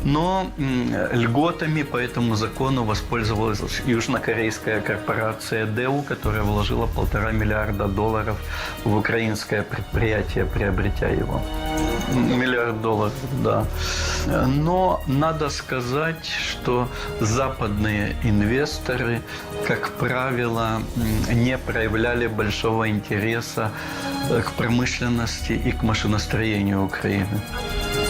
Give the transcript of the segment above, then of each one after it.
Но льготами по этому закону воспользовалась южнокорейская корпорация ДЭУ, которая вложила $1,5 миллиарда в украинское предприятие, приобретя его. $1 миллиард, да. Но надо сказать, что западные инвесторы, как правило, не проявляли большого интереса к промышленности и к машиностроению Украины.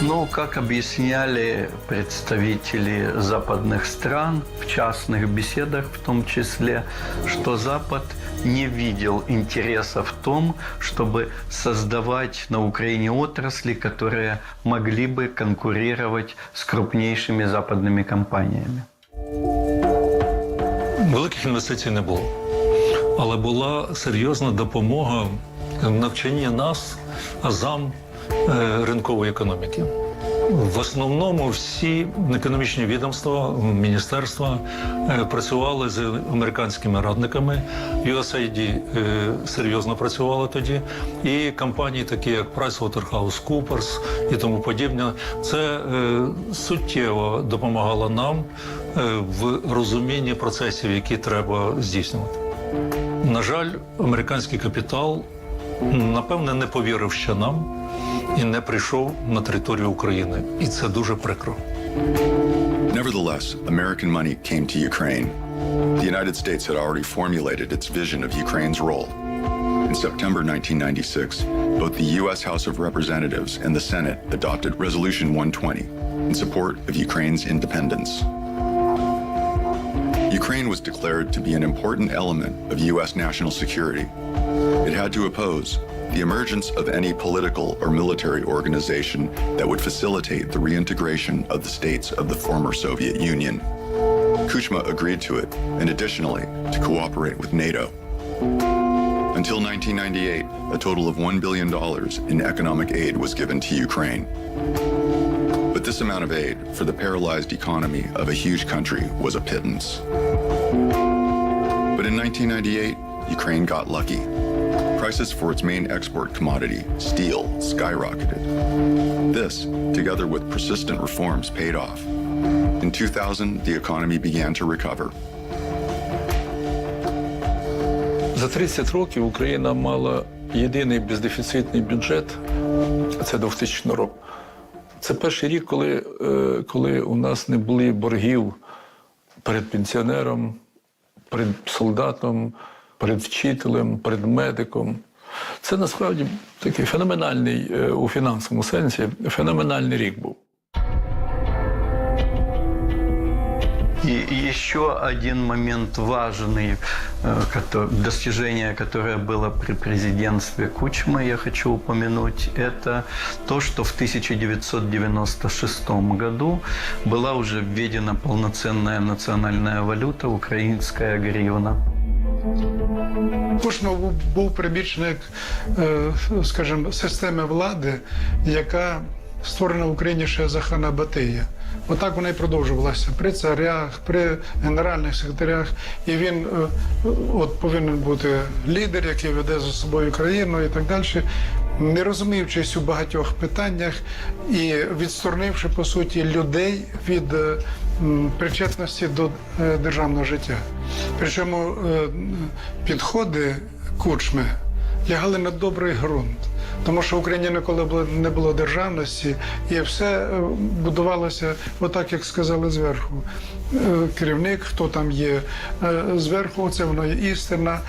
Но, как объясняли представители западных стран, в частных беседах в том числе, что Запад не видел интереса в том, чтобы создавать на Украине отрасли, которые могли бы конкурировать с крупнейшими западными компаниями. Великих інвестицій не було, але була серйозна допомога навчання нас, азам, ринкової економіки. В основному всі економічні відомства, міністерства працювали з американськими радниками. USAID серйозно працювала тоді. І компанії такі, як PricewaterhouseCoopers і тому подібне, це суттєво допомагало нам в розумінні процесів, які треба здійснювати. На жаль, американський капітал, напевне, не повірив ще нам і не прийшов на територію України. І це дуже прикро. Nevertheless, American money came to Ukraine. The United States had already formulated its vision of Ukraine's role. In September 1996, both the U.S. House of Representatives and the Senate adopted Resolution 120 in support of Ukraine's independence. Ukraine was declared to be an important element of U.S. national security. It had to oppose the emergence of any political or military organization that would facilitate the reintegration of the states of the former Soviet Union. Kuchma agreed to it, and additionally, to cooperate with NATO. Until 1998, a total of $1 billion in economic aid was given to Ukraine. But this amount of aid for the paralyzed economy of a huge country was a pittance. But in 1998, Ukraine got lucky. Prices for its main export commodity, steel, skyrocketed. This, together with persistent reforms, paid off. In 2000, the economy began to recover. За 30 років Україна мала єдиний бездефіцитний бюджет – це 2000 рік. Це перший рік, коли у нас не було боргів перед пенсіонером, перед солдатом, перед вчителем, перед медиком. Це насправді такий феноменальний, у фінансовому сенсі, феноменальний рік був. И еще один момент важный, достижение, которое было при президентстве Кучмы, я хочу упомянуть, это то, что в 1996 году была уже введена полноценная национальная валюта – украинская гривна. Кучма був прибічник, скажімо, системи влади, яка створена в Україні ще за хана Батия. Отак вона і продовжувалася при царях, при генеральних секретарях. І він повинен бути лідер, який веде за собою країну і так далі, не розуміючись у багатьох питаннях і відсторонивши, по суті, людей від причетності до державного життя. Причому підходи Кучми лягали на добрий ґрунт. Тому що в Україні ніколи не було державності, і все будувалося отак, як сказали зверху. Керівник, хто там є зверху, це воно є істина.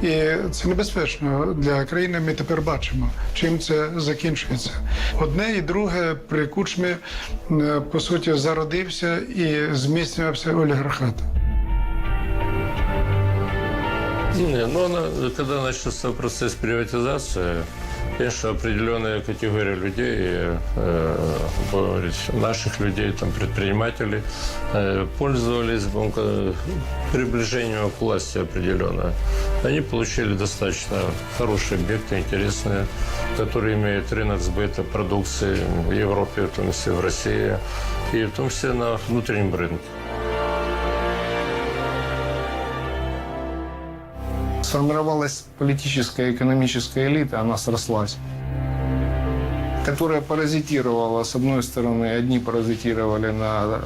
І це небезпечно для країни, ми тепер бачимо, чим це закінчується. Одне і друге при Кучмі, по суті, зародився і зміцнювався олігархат. Когда начался процесс приватизации, конечно, определенная категория людей, наших людей, там, предпринимателей, пользовались приближением к власти определенно. Они получили достаточно хорошие объекты, интересные, которые имеют рынок сбыта продукции в Европе, в том числе в России, и в том числе на внутреннем рынке. Сформировалась политическая и экономическая элита, она срослась. которая паразитировала, с одной стороны, одни паразитировали на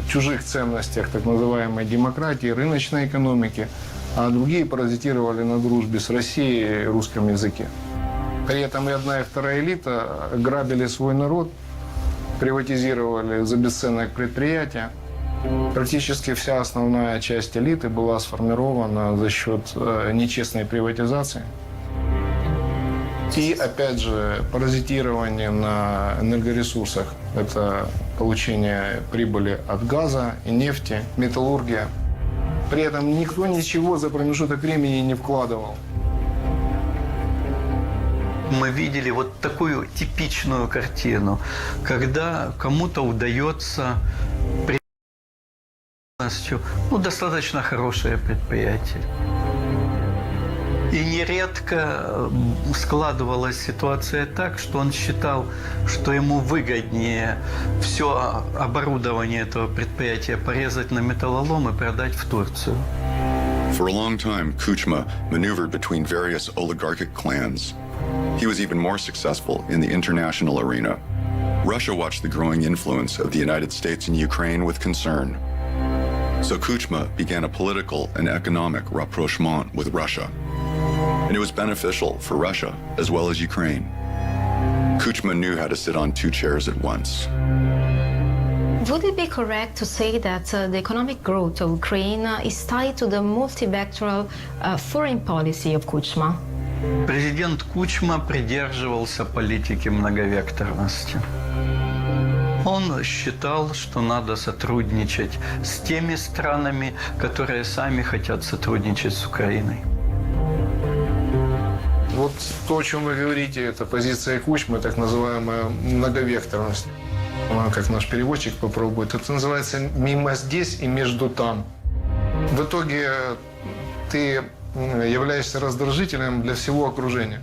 чужих ценностях, так называемой демократии, рыночной экономики, а другие паразитировали на дружбе с Россией и русском языке. При этом и одна, и вторая элита грабили свой народ, приватизировали за бесценок предприятия. Практически вся основная часть элиты была сформирована за счет нечестной приватизации. И, опять же, паразитирование на энергоресурсах. Это получение прибыли от газа и нефти, металлургия. При этом никто ничего за промежуток времени не вкладывал. Мы видели вот такую типичную картину, когда кому-то удается достаточно хорошее предприятие. И нередко складывалась ситуация так, что он считал, что ему выгоднее все оборудование этого предприятия порезать на металлолом и продать в Турцию. For a long time, Kuchma maneuvered between various oligarchic clans. He was even more successful in the international arena. Russia watched the growing influence of the United States in Ukraine with concern. So Kuchma began a political and economic rapprochement with Russia. And it was beneficial for Russia as well as Ukraine. Kuchma knew how to sit on two chairs at once. Would it be correct to say that the economic growth of Ukraine is tied to the multilateral foreign policy of Kuchma? Президент Кучма придерживался политики многовекторности. Он считал, что надо сотрудничать с теми странами, которые сами хотят сотрудничать с Украиной. Вот то, о чем вы говорите, это позиция Кучмы, так называемая многовекторность. Как наш переводчик попробует. Это называется «мимо здесь и между там». В итоге ты являешься раздражителем для всего окружения.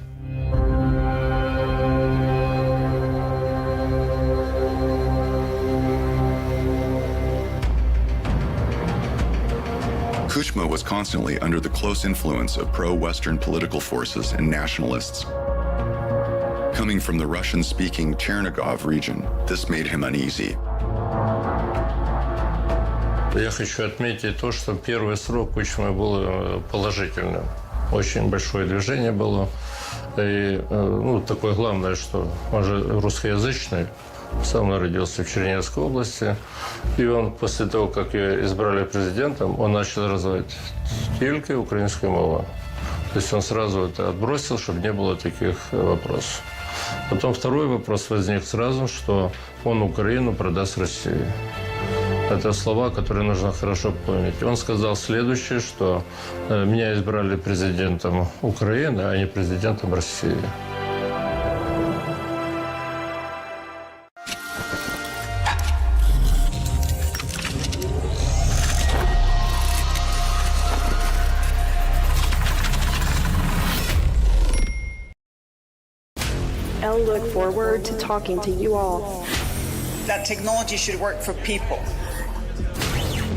Kuchma was constantly under the close influence of pro-Western political forces and nationalists. Coming from the Russian-speaking Chernigov region, this made him uneasy. Я хочу отметить то, что первый срок Кучмы был положительным. Очень большое движение было. И такое главное, что он же русскоязычный. Сам родился в Черниговской области. И он после того, как ее избрали президентом, он начал развивать только украинскую мову. То есть он сразу это отбросил, чтобы не было таких вопросов. Потом второй вопрос возник сразу, что он Украину продаст России. Это слова, которые нужно хорошо помнить. Он сказал следующее, что меня избрали президентом Украины, а не президентом России. I look forward to talking to you all. That technology should work for people.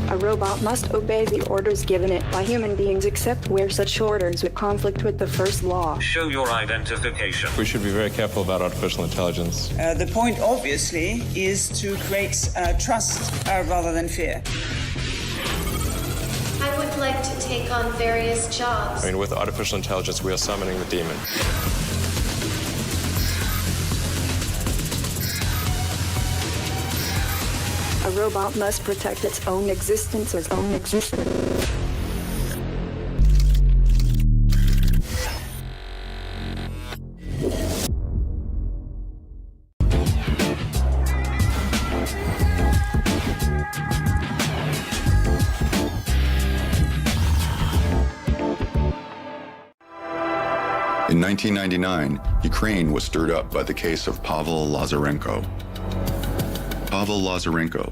A robot must obey the orders given it by human beings except where such orders would conflict with the first law. Show your identification. We should be very careful about artificial intelligence. The point, obviously, is to create trust rather than fear. I would like to take on various jobs. I mean, with artificial intelligence, we are summoning the demon. A robot must protect its own existence. In 1999, Ukraine was stirred up by the case of Pavel Lazarenko. Pavel Lazarenko,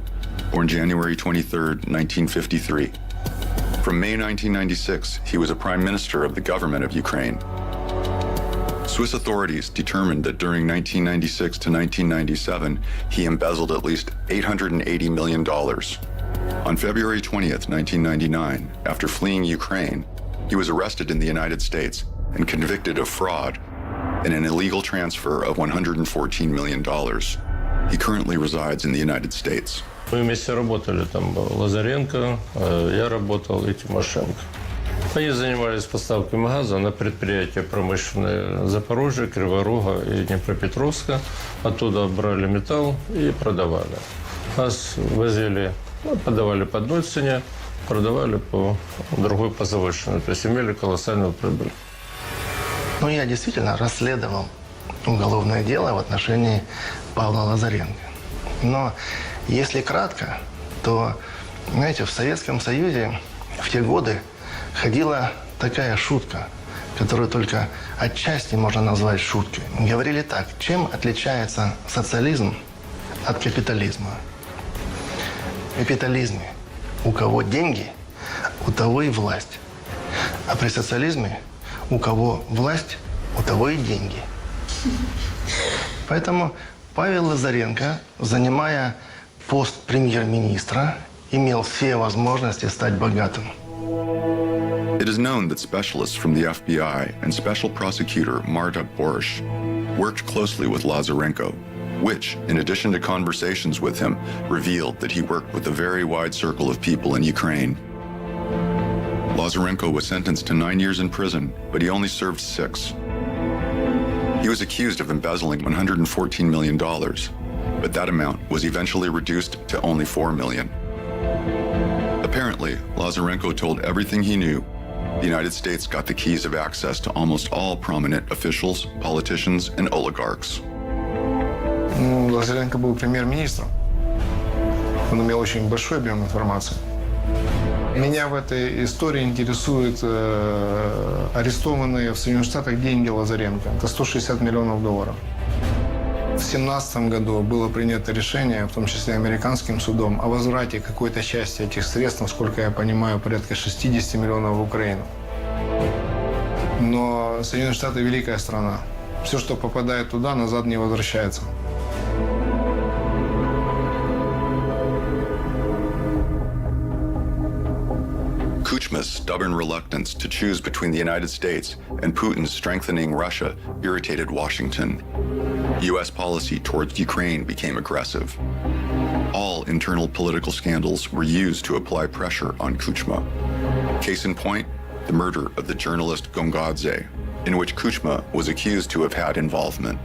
born January 23, 1953. From May 1996, he was a prime minister of the government of Ukraine. Swiss authorities determined that during 1996 to 1997, he embezzled at least $880 million. On February 20th, 1999, after fleeing Ukraine, he was arrested in the United States and convicted of fraud. and an illegal transfer of $114 million. He currently resides in the United States. Мы вместе работали, там был Лазаренко, я работал и Тимошенко. Они занимались поставками газа на предприятия промышленные Запорожья, Кривого Рога и Днепропетровска. Оттуда брали металл и продавали. Газ возили, подавали по одной цене, продавали по другой по завышенной. То есть имели колоссальную прибыль. Ну, я действительно расследовал уголовное дело в отношении Павла Лазаренко. Но если кратко, то, знаете, в Советском Союзе в те годы ходила такая шутка, которую только отчасти можно назвать шуткой. Говорили так: чем отличается социализм от капитализма? В капитализме у кого деньги, у того и власть. А при социализме у кого власть, у того и деньги. Поэтому Павел Лазаренко, занимая пост премьер-министра, имел все возможности стать богатым. It is known that specialists from the FBI and Special Prosecutor Marta Borsch worked closely with Lazarenko, which, in addition to conversations with him, revealed that he worked with a very wide circle of people in Ukraine. Lazarenko was sentenced to 9 years in prison, but he only served 6. He was accused of embezzling $114 million, but that amount was eventually reduced to only $4 million. Apparently, Lazarenko told everything he knew. The United States got the keys of access to almost all prominent officials, politicians, and oligarchs. Лазаренко был премьер-министром. Он имел очень большой объем информации. Меня в этой истории интересуют арестованные в Соединенных Штатах деньги Лазаренко. Это $160 миллионов. В 2017 году было принято решение, в том числе американским судом, о возврате какой-то части этих средств, насколько я понимаю, порядка 60 миллионов в Украину. Но Соединенные Штаты – великая страна. Все, что попадает туда, назад не возвращается. Kuchma's stubborn reluctance to choose between the United States and Putin's strengthening Russia irritated Washington. U.S. policy towards Ukraine became aggressive. All internal political scandals were used to apply pressure on Kuchma. Case in point, the murder of the journalist Gongadze, in which Kuchma was accused to have had involvement.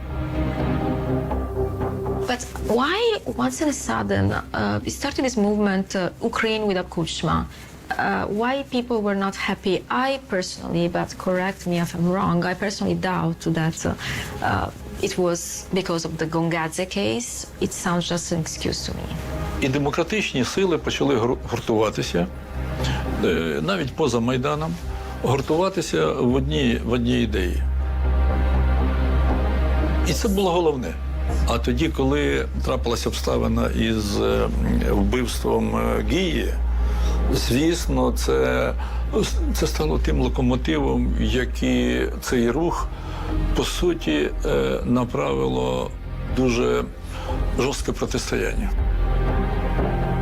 But why, once in a sudden, we started this movement, Ukraine without Kuchma? Why people were not happy? I personally, but correct me if I'm wrong, I personally doubt that it was because of the Gongadze case. It sounds just an excuse to me. І демократичні сили почали гуртуватися, навіть поза Майданом, гуртуватися в одній ідеї. І це було головне. А тоді, коли трапилася обставина із вбивством Гії, звісно, це стало тим локомотивом, який цей рух, по суті, направило дуже жорстке протистояння.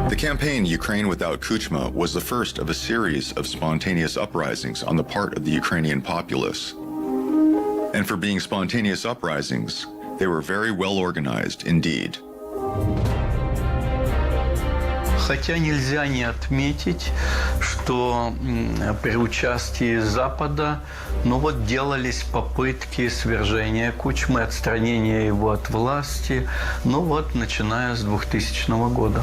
The campaign Ukraine Without Kuchma was the first of a series of spontaneous uprisings on the part of the Ukrainian populace. And for being spontaneous uprisings, they were very well organized indeed. Хотя нельзя не отметить, что при участии Запада, делались попытки свержения Кучмы, отстранения его от власти, начиная с 2000 года.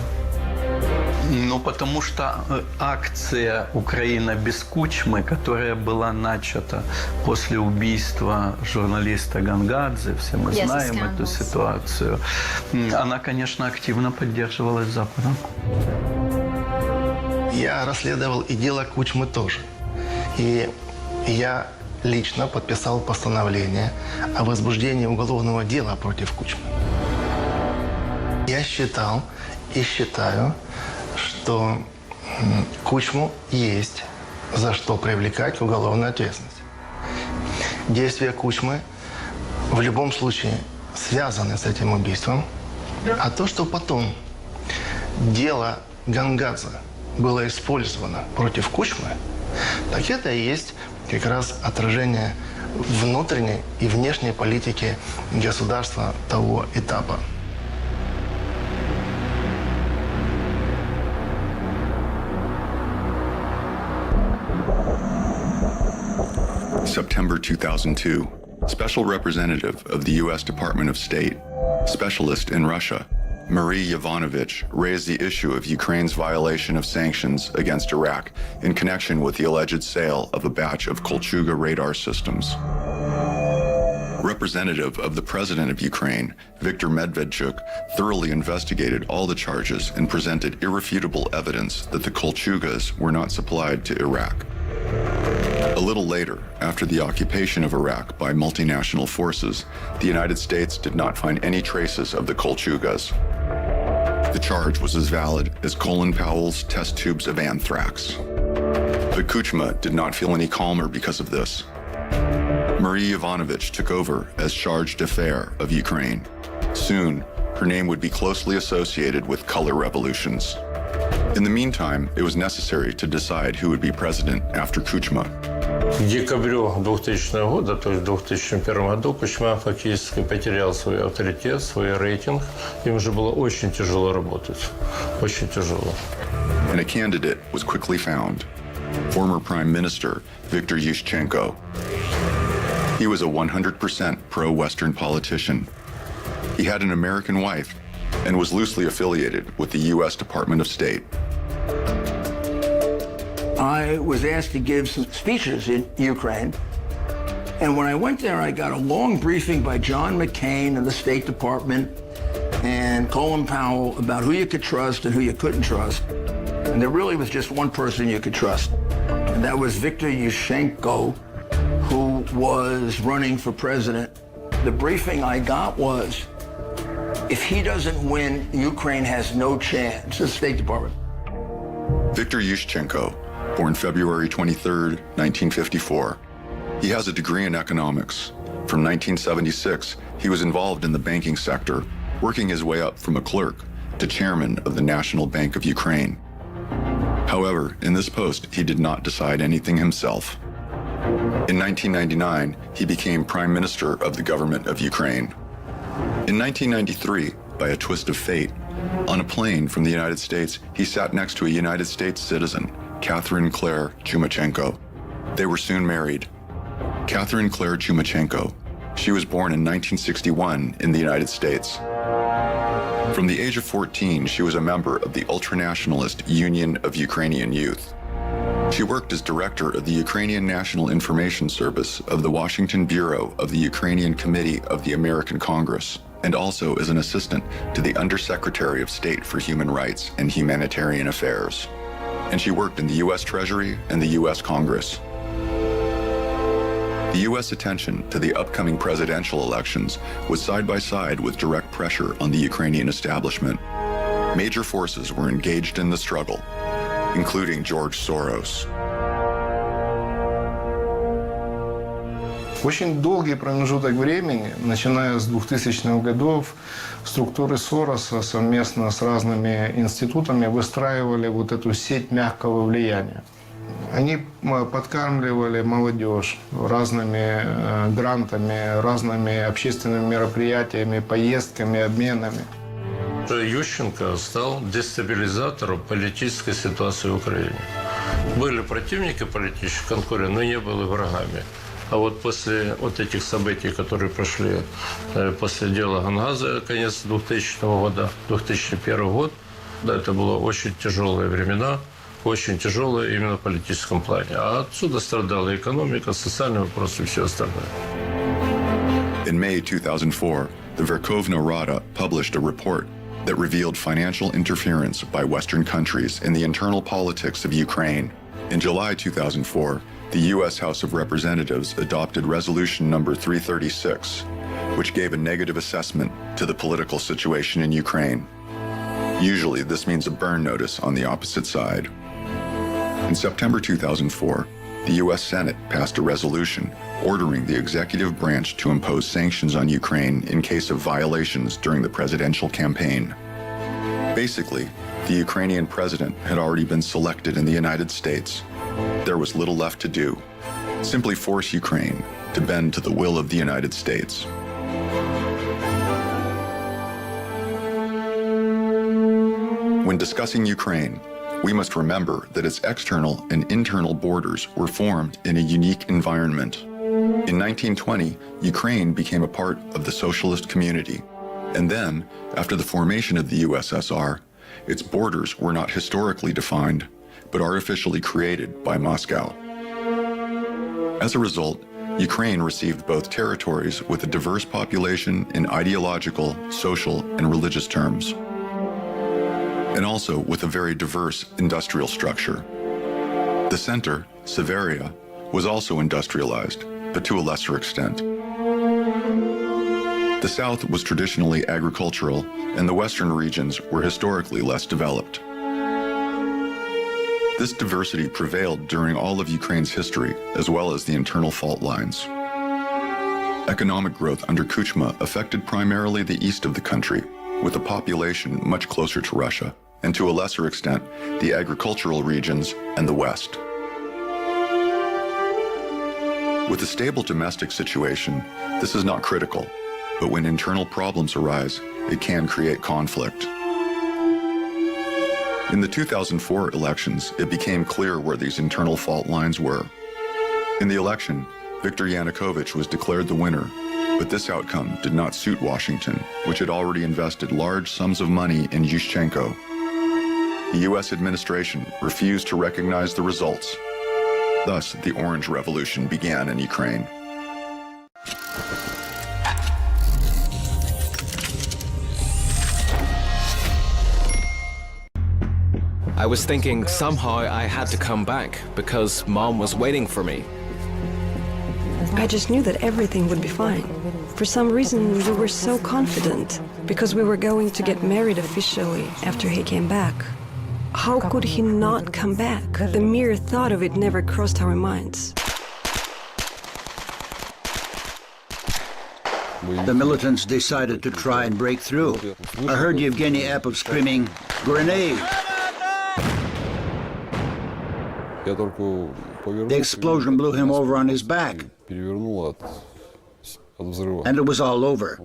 Потому что акция «Украина без Кучмы», которая была начата после убийства журналиста Гонгадзе, все мы знаем эту ситуацию, она, конечно, активно поддерживалась Западом. Я расследовал и дело Кучмы тоже. И я лично подписал постановление о возбуждении уголовного дела против Кучмы. Я считал и считаю, что Кучму есть за что привлекать уголовную ответственность. Действия Кучмы в любом случае связаны с этим убийством. А то, что потом дело Гонгадзе было использовано против Кучмы, так это и есть как раз отражение внутренней и внешней политики государства того этапа. September 2002, Special Representative of the U.S. Department of State, Specialist in Russia, Marie Yovanovitch raised the issue of Ukraine's violation of sanctions against Iraq in connection with the alleged sale of a batch of Kolchuga radar systems. Representative of the President of Ukraine, Viktor Medvedchuk, thoroughly investigated all the charges and presented irrefutable evidence that the Kolchugas were not supplied to Iraq. A little later, after the occupation of Iraq by multinational forces, the United States did not find any traces of the Kolchugas. The charge was as valid as Colin Powell's test tubes of anthrax. But Kuchma did not feel any calmer because of this. Marie Yovanovitch took over as charge d'affaires of Ukraine. Soon, her name would be closely associated with color revolutions. In the meantime, it was necessary to decide who would be president after Kuchma. К декабрю 2000 года, то есть в 2001 году, Кучма фактически потерял свой авторитет, свой рейтинг. Им уже было очень тяжело работать. Очень тяжело. And a candidate was quickly found. Former Prime Minister Viktor Yushchenko. He was a 100% pro-Western politician. He had an American wife and was loosely affiliated with the U.S. Department of State. I was asked to give some speeches in Ukraine. And when I went there, I got a long briefing by John McCain of the State Department and Colin Powell about who you could trust and who you couldn't trust. And there really was just one person you could trust. And that was Viktor Yushchenko, who was running for president. The briefing I got was, if he doesn't win, Ukraine has no chance. The State Department. Viktor Yushchenko, born February 23, 1954. He has a degree in economics. From 1976, he was involved in the banking sector, working his way up from a clerk to chairman of the National Bank of Ukraine. However, in this post, he did not decide anything himself. In 1999, he became Prime Minister of the government of Ukraine. In 1993, by a twist of fate, on a plane from the United States, he sat next to a United States citizen, Catherine Claire Chumachenko. They were soon married. Catherine Claire Chumachenko. She was born in 1961 in the United States. From the age of 14, she was a member of the ultranationalist Union of Ukrainian Youth. She worked as director of the Ukrainian National Information Service of the Washington Bureau of the Ukrainian Committee of the American Congress, and also as an assistant to the Undersecretary of State for Human Rights and Humanitarian Affairs. And she worked in the U.S. Treasury and the U.S. Congress. The U.S. attention to the upcoming presidential elections was side by side with direct pressure on the Ukrainian establishment. Major forces were engaged in the struggle, including George Soros. Очень долгий промежуток времени, начиная с 2000-х годов, структуры Сороса совместно с разными институтами выстраивали вот эту сеть мягкого влияния. Они подкармливали молодежь разными грантами, разными общественными мероприятиями, поездками, обменами. Ющенко стал дестабилизатором политической ситуации в Украине. Были противники политических, конкуренты, но не были врагами. А вот после вот этих событий, которые прошли после дела Гангаза, конец 2000 года, 2001 год, да, это было очень тяжелые времена, очень тяжелые именно в политическом плане. А отсюда страдала экономика, социальные вопросы и все остальное. In May 2004, the Verkhovna Rada published a report that revealed financial interference by Western countries in the internal politics of Ukraine. In July 2004, the U.S. House of Representatives adopted Resolution number 336, which gave a negative assessment to the political situation in Ukraine. Usually, this means a burn notice on the opposite side. In September 2004, the U.S. Senate passed a resolution ordering the executive branch to impose sanctions on Ukraine in case of violations during the presidential campaign. Basically, the Ukrainian president had already been selected in the United States. There was little left to do. Simply force Ukraine, to bend to the will of the United States. When discussing Ukraine, we must remember that its external and internal borders were formed in a unique environment. In 1920, Ukraine became a part of the socialist community. And then, after the formation of the USSR, its borders were not historically defined, but artificially created by Moscow. As a result, Ukraine received both territories with a diverse population in ideological, social, and religious terms, and also with a very diverse industrial structure. The center, Siberia, was also industrialized, but to a lesser extent. The south was traditionally agricultural, and the western regions were historically less developed. This diversity prevailed during all of Ukraine's history, as well as the internal fault lines. Economic growth under Kuchma affected primarily the east of the country, with a population much closer to Russia, and to a lesser extent, the agricultural regions and the west. With a stable domestic situation, this is not critical, but when internal problems arise, it can create conflict. In the 2004 elections, it became clear where these internal fault lines were. In the election, Viktor Yanukovych was declared the winner, but this outcome did not suit Washington, which had already invested large sums of money in Yushchenko. The U.S. administration refused to recognize the results. Thus, the Orange Revolution began in Ukraine. I was thinking somehow I had to come back because Mom was waiting for me. I just knew that everything would be fine. For some reason, we were so confident because we were going to get married officially after he came back. How could he not come back? The mere thought of it never crossed our minds. The militants decided to try and break through. I heard Yevgeny Apov screaming, "Grenade!" The explosion blew him over on his back, and it was all over.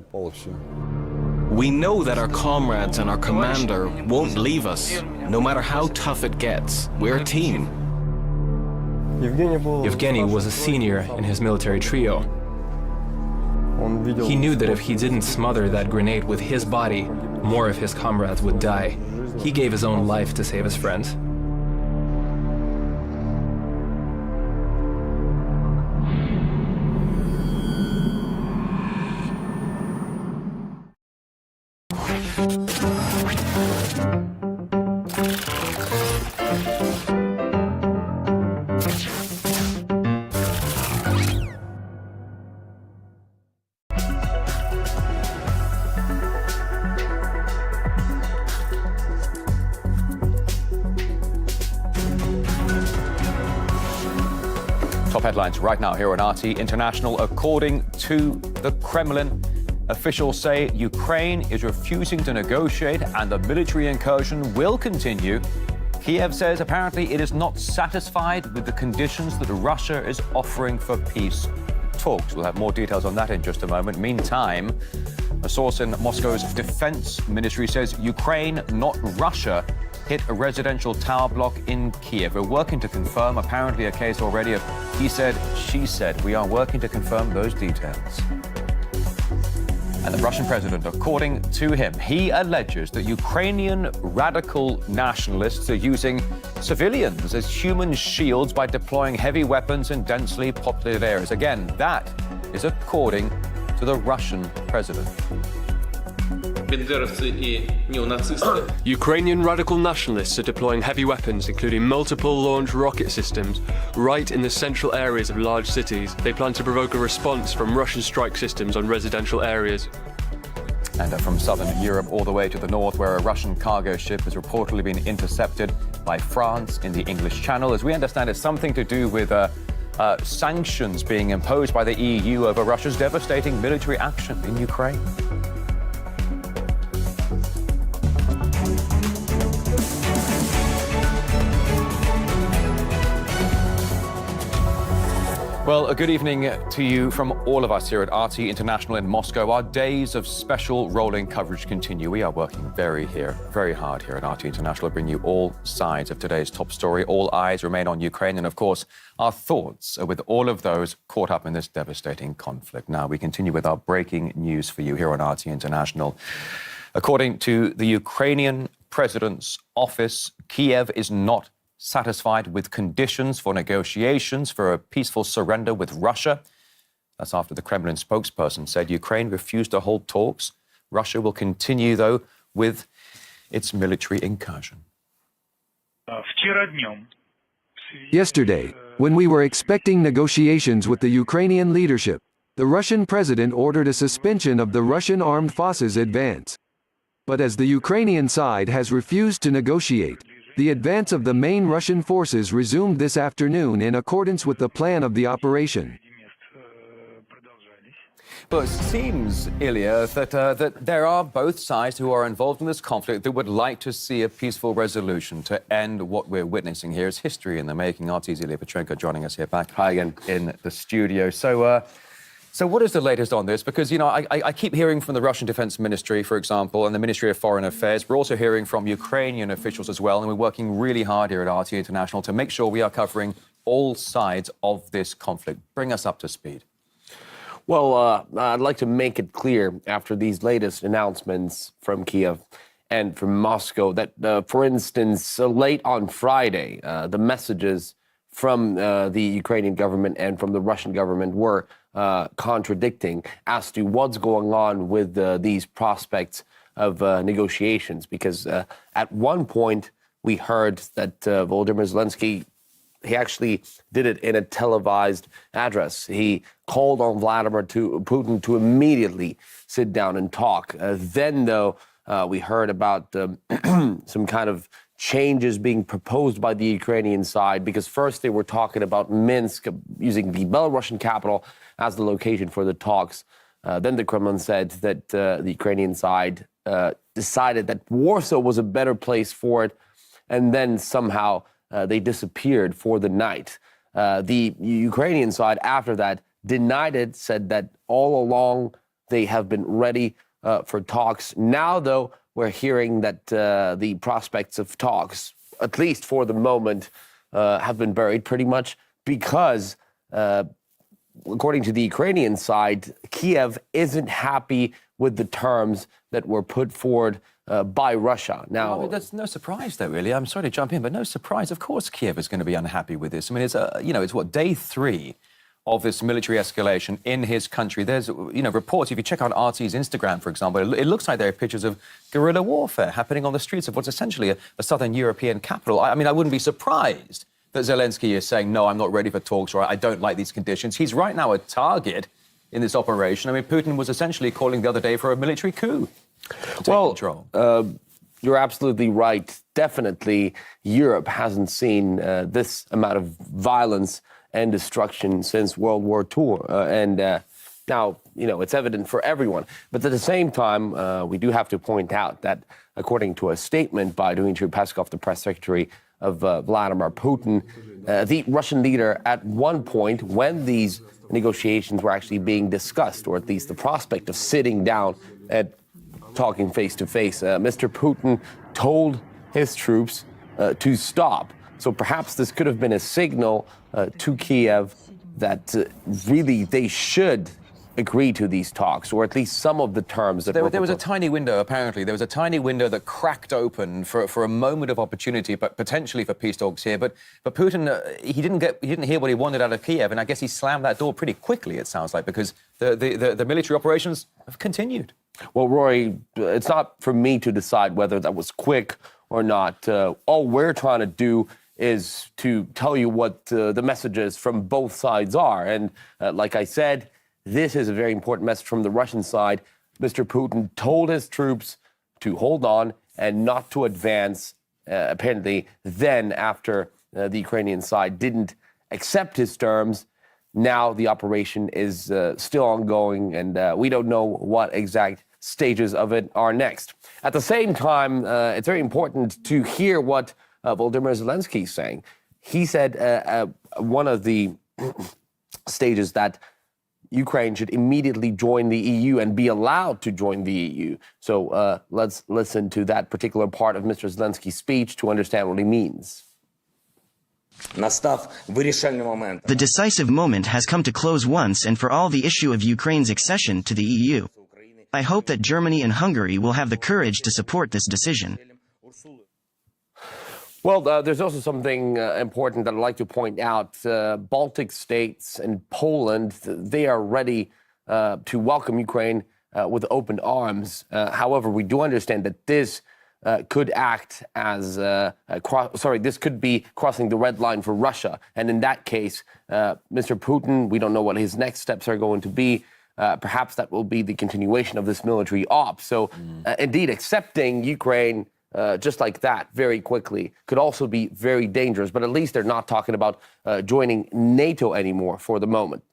We know that our comrades and our commander won't leave us, no matter how tough it gets. We're a team. Yevgeny was a senior in his military trio. He knew that if he didn't smother that grenade with his body, more of his comrades would die. He gave his own life to save his friends. Top headlines right now here on RT International. According to the Kremlin, officials say Ukraine is refusing to negotiate and the military incursion will continue. Kiev says apparently it is not satisfied with the conditions that Russia is offering for peace talks. We'll have more details on that in just a moment. Meantime, a source in Moscow's defense ministry says Ukraine, not Russia, hit a residential tower block in Kiev. We're working to confirm, apparently a case already of he said, she said. We are working to confirm those details. And the Russian president, according to him, he alleges that Ukrainian radical nationalists are using civilians as human shields by deploying heavy weapons in densely populated areas. Again, that is according to the Russian president. Ukrainian radical nationalists are deploying heavy weapons, including multiple launch rocket systems, right in the central areas of large cities. They plan to provoke a response from Russian strike systems on residential areas. And from southern Europe all the way to the north, where a Russian cargo ship has reportedly been intercepted by France in the English Channel. As we understand, it's something to do with sanctions being imposed by the EU over Russia's devastating military action in Ukraine. Well, a good evening to you from all of us here at RT International in Moscow. Our days of special rolling coverage continue. We are working very hard here at RT International to bring you all sides of today's top story. All eyes remain on Ukraine, and of course, our thoughts are with all of those caught up in this devastating conflict. Now, we continue with our breaking news for you here on RT International. According to the Ukrainian President's office, Kiev is not satisfied with conditions for negotiations for a peaceful surrender with Russia. That's after the Kremlin spokesperson said Ukraine refused to hold talks. Russia will continue, though, with its military incursion. Yesterday, when we were expecting negotiations with the Ukrainian leadership, the Russian president ordered a suspension of the Russian armed forces advance. But as the Ukrainian side has refused to negotiate, the advance of the main Russian forces resumed this afternoon in accordance with the plan of the operation. But it seems, Ilya, that there are both sides who are involved in this conflict that would like to see a peaceful resolution to end what we're witnessing here. It's history in the making. RT's Ilya Petrenko joining us here back again in the studio. So what is the latest on this? Because, you know, I keep hearing from the Russian Defense Ministry, for example, and the Ministry of Foreign Affairs. We're also hearing from Ukrainian officials as well, and we're working really hard here at RT International to make sure we are covering all sides of this conflict. Bring us up to speed. Well, I'd like to make it clear after these latest announcements from Kiev and from Moscow that, for instance, late on Friday, the messages from the Ukrainian government and from the Russian government were contradicting as to what's going on with these prospects of negotiations. Because at one point we heard that Volodymyr Zelensky, he actually did it in a televised address. He called on Vladimir Putin to immediately sit down and talk. Then, though, we heard about some kind of changes being proposed by the Ukrainian side, because first they were talking about Minsk, using the Belarusian capital as the location for the talks. Then the Kremlin said that the Ukrainian side decided that Warsaw was a better place for it, and then somehow they disappeared for the night. The Ukrainian side, after that, denied it, said that all along they have been ready for talks. Now, though, we're hearing that the prospects of talks, at least for the moment, have been buried pretty much because, according to the Ukrainian side, Kiev isn't happy with the terms that were put forward by Russia. Now, well, that's no surprise, though, really. I'm sorry to jump in, but no surprise. Of course, Kiev is going to be unhappy with this. I mean, it's what, day 3 of this military escalation in his country. There's, reports, if you check out RT's Instagram, for example, it looks like there are pictures of guerrilla warfare happening on the streets of what's essentially a southern European capital. I mean, I wouldn't be surprised that Zelensky is saying, no, I'm not ready for talks, or I don't like these conditions. He's right now a target in this operation. I mean, Putin was essentially calling the other day for a military coup to take control. You're absolutely right. Definitely, Europe hasn't seen this amount of violence and destruction since World War II. Now, it's evident for everyone. But at the same time, we do have to point out that according to a statement by Dmitry Peskov, the press secretary of Vladimir Putin, the Russian leader, at one point when these negotiations were actually being discussed, or at least the prospect of sitting down and talking face to face, Mr. Putin told his troops to stop. So perhaps this could have been a signal to Kiev that really they should agree to these talks, or at least some of the terms that there was a tiny window, apparently. There was a tiny window that cracked open for a moment of opportunity, but potentially for peace talks here. But Putin, he didn't hear what he wanted out of Kiev, and I guess he slammed that door pretty quickly, it sounds like, because the military operations have continued. Well, Rory, it's not for me to decide whether that was quick or not. All we're trying to do is to tell you what the messages from both sides are. And like I said, this is a very important message from the Russian side. Mr. Putin told his troops to hold on and not to advance. Apparently, then after the Ukrainian side didn't accept his terms, now the operation is still ongoing, and we don't know what exact stages of it are next. At the same time, it's very important to hear what Volodymyr Zelensky is saying. He said one of the stages that Ukraine should immediately join the EU and be allowed to join the EU. So let's listen to that particular part of Mr. Zelensky's speech to understand what he means. The decisive moment has come to close once and for all the issue of Ukraine's accession to the EU. I hope that Germany and Hungary will have the courage to support this decision. Well, there's also something important that I'd like to point out. Baltic states and Poland, they are ready to welcome Ukraine with open arms. However, we do understand that this could act as, this could be crossing the red line for Russia. And in that case, Mr. Putin, we don't know what his next steps are going to be. Perhaps that will be the continuation of this military op. So indeed, accepting Ukraine just like that very quickly could also be very dangerous. But at least they're not talking about joining NATO anymore for the moment.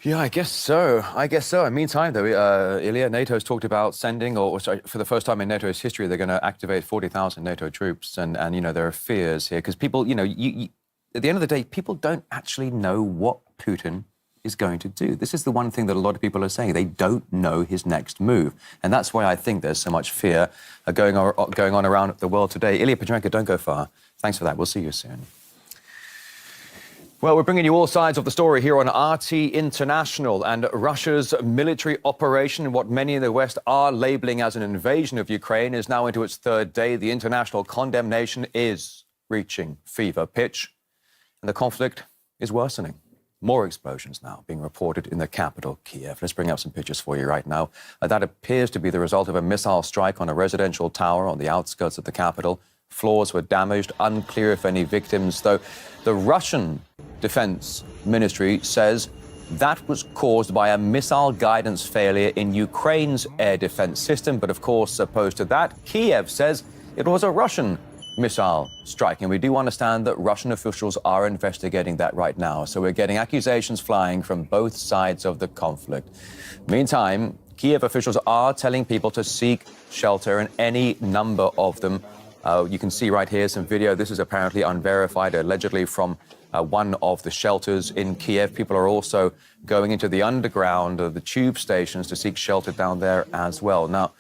Yeah, I guess so. In the meantime, though, Ilya, NATO's talked about sending, for the first time in NATO's history, they're going to activate 40,000 NATO troops. And there are fears here because people, at the end of the day, people don't actually know what Putin is going to do. This is the one thing that a lot of people are saying. They don't know his next move. And that's why I think there's so much fear going on around the world today. Ilya Petrenko, don't go far. Thanks for that. We'll see you soon. Well, we're bringing you all sides of the story here on RT International, and Russia's military operation, what many in the West are labeling as an invasion of Ukraine, is now into its third day. The international condemnation is reaching fever pitch, and the conflict is worsening. More explosions now being reported in the capital, Kiev. Let's bring up some pictures for you right now. That appears to be the result of a missile strike on a residential tower on the outskirts of the capital. Floors were damaged, unclear if any victims, though the Russian Defense Ministry says that was caused by a missile guidance failure in Ukraine's air defense system. But of course, opposed to that, Kiev says it was a Russian missile strike. And we do understand that Russian officials are investigating that right now. So we're getting accusations flying from both sides of the conflict. Meantime, Kiev officials are telling people to seek shelter, and any number of them. You can see right here some video. This is apparently unverified, allegedly from one of the shelters in Kiev. People are also going into the underground, the tube stations, to seek shelter down there as well. Now,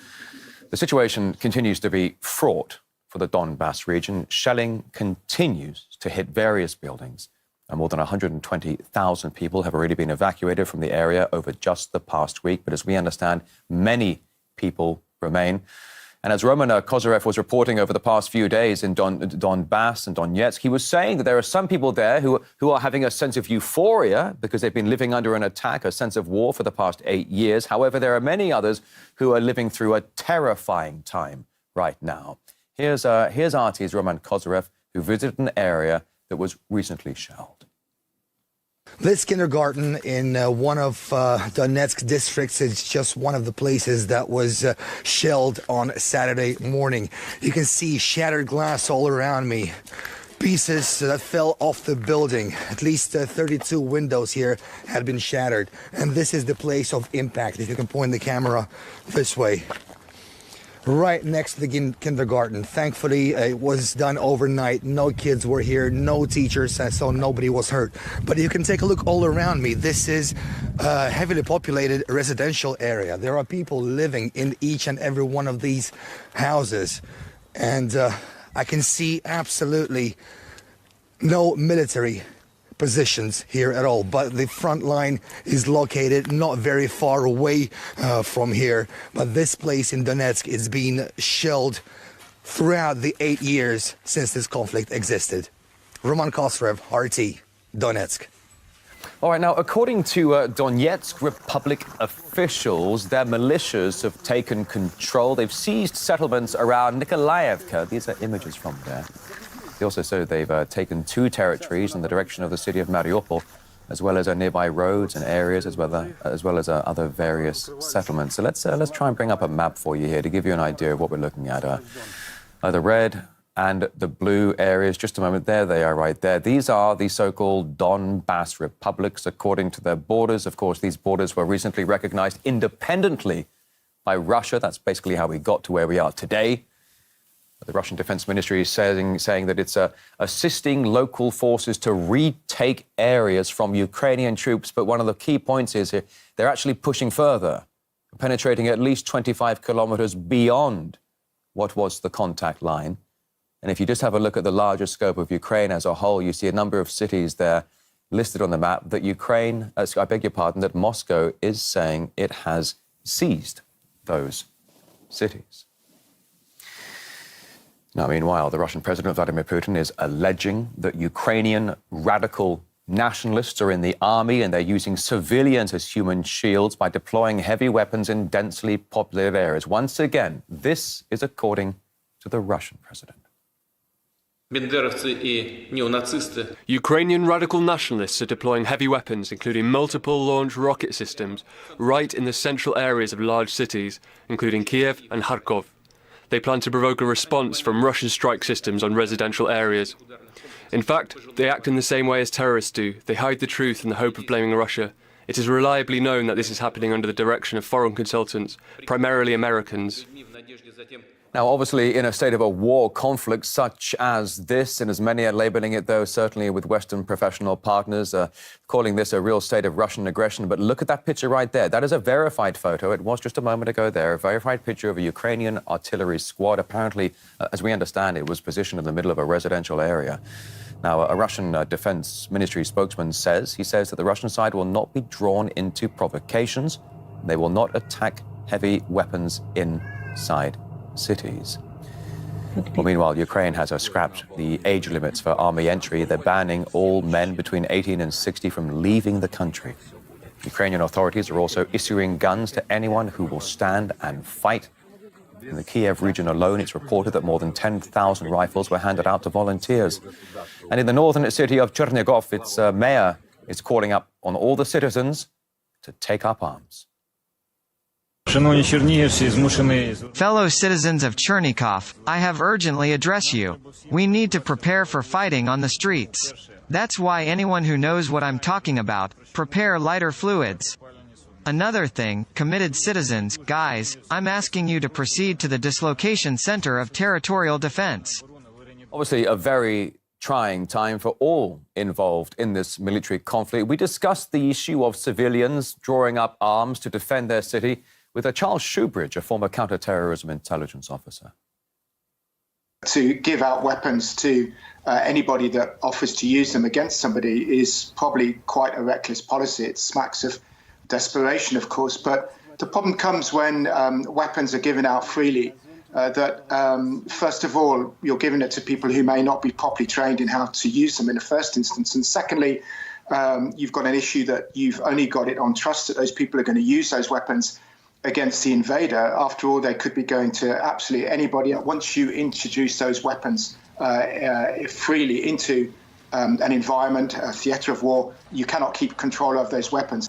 the situation continues to be fraught for the Donbas region. Shelling continues to hit various buildings. And more than 120,000 people have already been evacuated from the area over just the past week. But as we understand, many people remain. And as Roman Kozyrev was reporting over the past few days in Donbas and Donetsk, he was saying that there are some people there who are having a sense of euphoria because they've been living under an attack, a sense of war for the past 8 years. However, there are many others who are living through a terrifying time right now. Here's RT's Roman Kozyrev, who visited an area that was recently shelled. This kindergarten in one of Donetsk districts is just one of the places that was shelled on Saturday morning. You can see shattered glass all around me. Pieces that fell off the building. At least 32 windows here had been shattered. And this is the place of impact, if you can point the camera this way. Right next to the kindergarten. Thankfully, it was done overnight. No kids were here, no teachers, so nobody was hurt. But you can take a look all around me. This is a heavily populated residential area. There are people living in each and every one of these houses. And I can see absolutely no military positions here at all, but the front line is located not very far away from here. But this place in Donetsk is being shelled throughout the 8 years since this conflict existed. Roman Kozyrev, RT, Donetsk. All right, now, according to Donetsk Republic officials, their militias have taken control. They've seized settlements around Nikolaevka. These are images from there. They also said they've taken 2 territories in the direction of the city of Mariupol, as well as nearby roads and areas, as well as other various settlements. So let's try and bring up a map for you here to give you an idea of what we're looking at. The red and the blue areas, just a moment, there they are right there. These are the so-called Donbas republics according to their borders. Of course, these borders were recently recognized independently by Russia. That's basically how we got to where we are today. The Russian Defense Ministry is saying that it's assisting local forces to retake areas from Ukrainian troops. But one of the key points is here, they're actually pushing further, penetrating at least 25 kilometers beyond what was the contact line. And if you just have a look at the larger scope of Ukraine as a whole, you see a number of cities there listed on the map that Ukraine, I beg your pardon, that Moscow is saying it has seized those cities. Now, meanwhile, the Russian President Vladimir Putin is alleging that Ukrainian radical nationalists are in the army and they're using civilians as human shields by deploying heavy weapons in densely populated areas. Once again, this is according to the Russian president. Ukrainian radical nationalists are deploying heavy weapons, including multiple launch rocket systems, right in the central areas of large cities, including Kiev and Kharkov. They plan to provoke a response from Russian strike systems on residential areas. In fact, they act in the same way as terrorists do. They hide the truth in the hope of blaming Russia. It is reliably known that this is happening under the direction of foreign consultants, primarily Americans. Now, obviously, in a state of a war conflict such as this, and as many are labeling it, though, certainly with Western professional partners, calling this a real state of Russian aggression. But look at that picture right there. That is a verified photo. It was just a moment ago there, a verified picture of a Ukrainian artillery squad. Apparently, as we understand, it was positioned in the middle of a residential area. Now, a Russian Defense Ministry spokesman says that the Russian side will not be drawn into provocations. They will not attack heavy weapons inside cities. Well, meanwhile, Ukraine has scrapped the age limits for army entry. They're banning all men between 18 and 60 from leaving the country. Ukrainian authorities are also issuing guns to anyone who will stand and fight. In the Kiev region alone, it's reported that more than 10,000 rifles were handed out to volunteers. And in the northern city of Chernigov, its mayor is calling up on all the citizens to take up arms. Fellow citizens of Chernigov, I have urgently addressed you. We need to prepare for fighting on the streets. That's why anyone who knows what I'm talking about, prepare lighter fluids. Another thing, committed citizens, guys, I'm asking you to proceed to the dislocation center of territorial defense. Obviously, a very trying time for all involved in this military conflict. We discussed the issue of civilians drawing up arms to defend their city with Charles Shoebridge, a former counterterrorism intelligence officer. To give out weapons to anybody that offers to use them against somebody is probably quite a reckless policy. It smacks of desperation, of course, but the problem comes when weapons are given out freely. First of all, you're giving it to people who may not be properly trained in how to use them in the first instance. And secondly, you've got an issue that you've only got it on trust that those people are going to use those weapons against the invader. After all, they could be going to absolutely anybody. Once you introduce those weapons freely into an environment, a theatre of war, you cannot keep control of those weapons.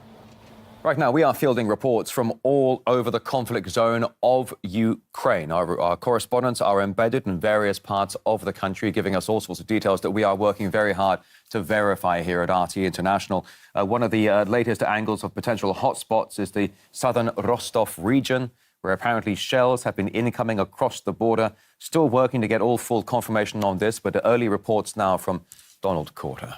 Right now, we are fielding reports from all over the conflict zone of Ukraine. Our correspondents are embedded in various parts of the country, giving us all sorts of details that we are working very hard to verify here at RT International. One of the latest angles of potential hotspots is the southern Rostov region, where apparently shells have been incoming across the border. Still working to get all full confirmation on this, but early reports now from Donald Corter.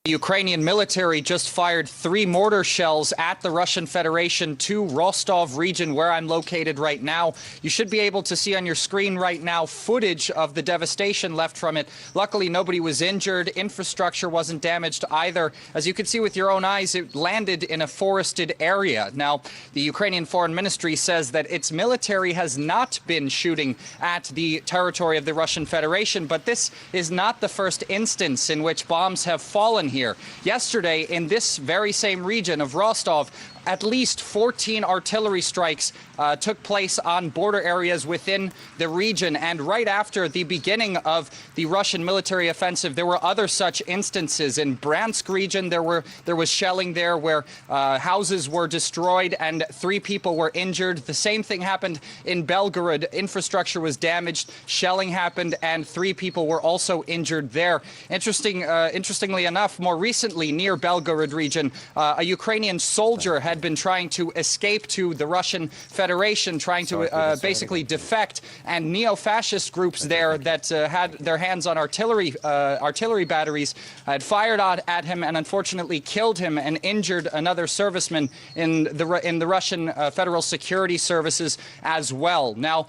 The Ukrainian military just fired 3 mortar shells at the Russian Federation to Rostov region, where I'm located right now. You should be able to see on your screen right now footage of the devastation left from it. Luckily, nobody was injured. Infrastructure wasn't damaged either. As you can see with your own eyes, it landed in a forested area. Now, the Ukrainian Foreign Ministry says that its military has not been shooting at the territory of the Russian Federation, but this is not the first instance in which bombs have fallen here. Yesterday, in this very same region of Rostov, at least 14 artillery strikes took place on border areas within the region. And right after the beginning of the Russian military offensive, there were other such instances. In Bryansk region, there was shelling there where houses were destroyed and 3 people were injured. The same thing happened in Belgorod. Infrastructure was damaged, shelling happened, and 3 people were also injured there. Interestingly enough, more recently near Belgorod region, a Ukrainian soldier had been trying to escape to the Russian Federation, trying to basically defect, and neo-fascist groups there that had their hands on artillery batteries had fired at him and unfortunately killed him and injured another serviceman in the Russian Federal Security Services as well. Now,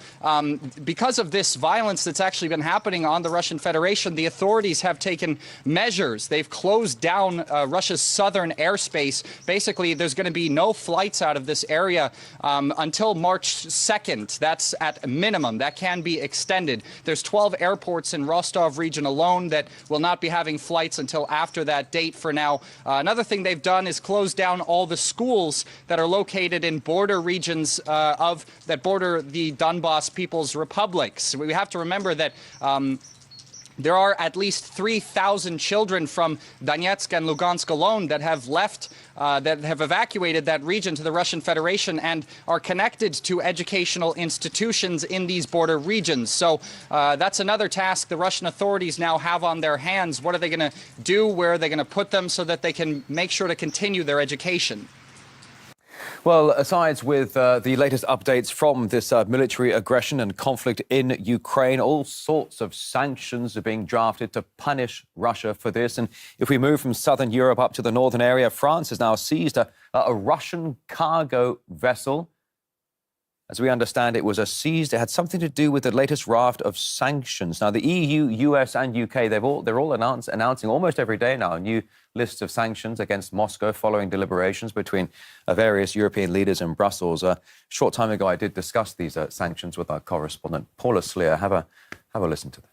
because of this violence that's actually been happening on the Russian Federation, the authorities have taken measures. They've closed down Russia's southern airspace. Basically, there's going to be no flights out of this area until March 2nd. That's at minimum. That can be extended. There's 12 airports in Rostov region alone that will not be having flights until after that date for now. Another thing they've done is close down all the schools that are located in border regions that border the Donbas People's Republics. We have to remember that there are at least 3,000 children from Donetsk and Luhansk alone that have left, that have evacuated that region to the Russian Federation and are connected to educational institutions in these border regions. So that's another task the Russian authorities now have on their hands. What are they going to do? Where are they going to put them so that they can make sure to continue their education? Well, aside with the latest updates from this military aggression and conflict in Ukraine, all sorts of sanctions are being drafted to punish Russia for this. And if we move from southern Europe up to the northern area, France has now seized a Russian cargo vessel. As we understand, it it had something to do with the latest raft of sanctions. Now, the EU, US and UK, they're all announcing almost every day now new lists of sanctions against Moscow following deliberations between various European leaders in Brussels. A short time ago, I did discuss these sanctions with our correspondent, Paula Sleer. Have a listen to this.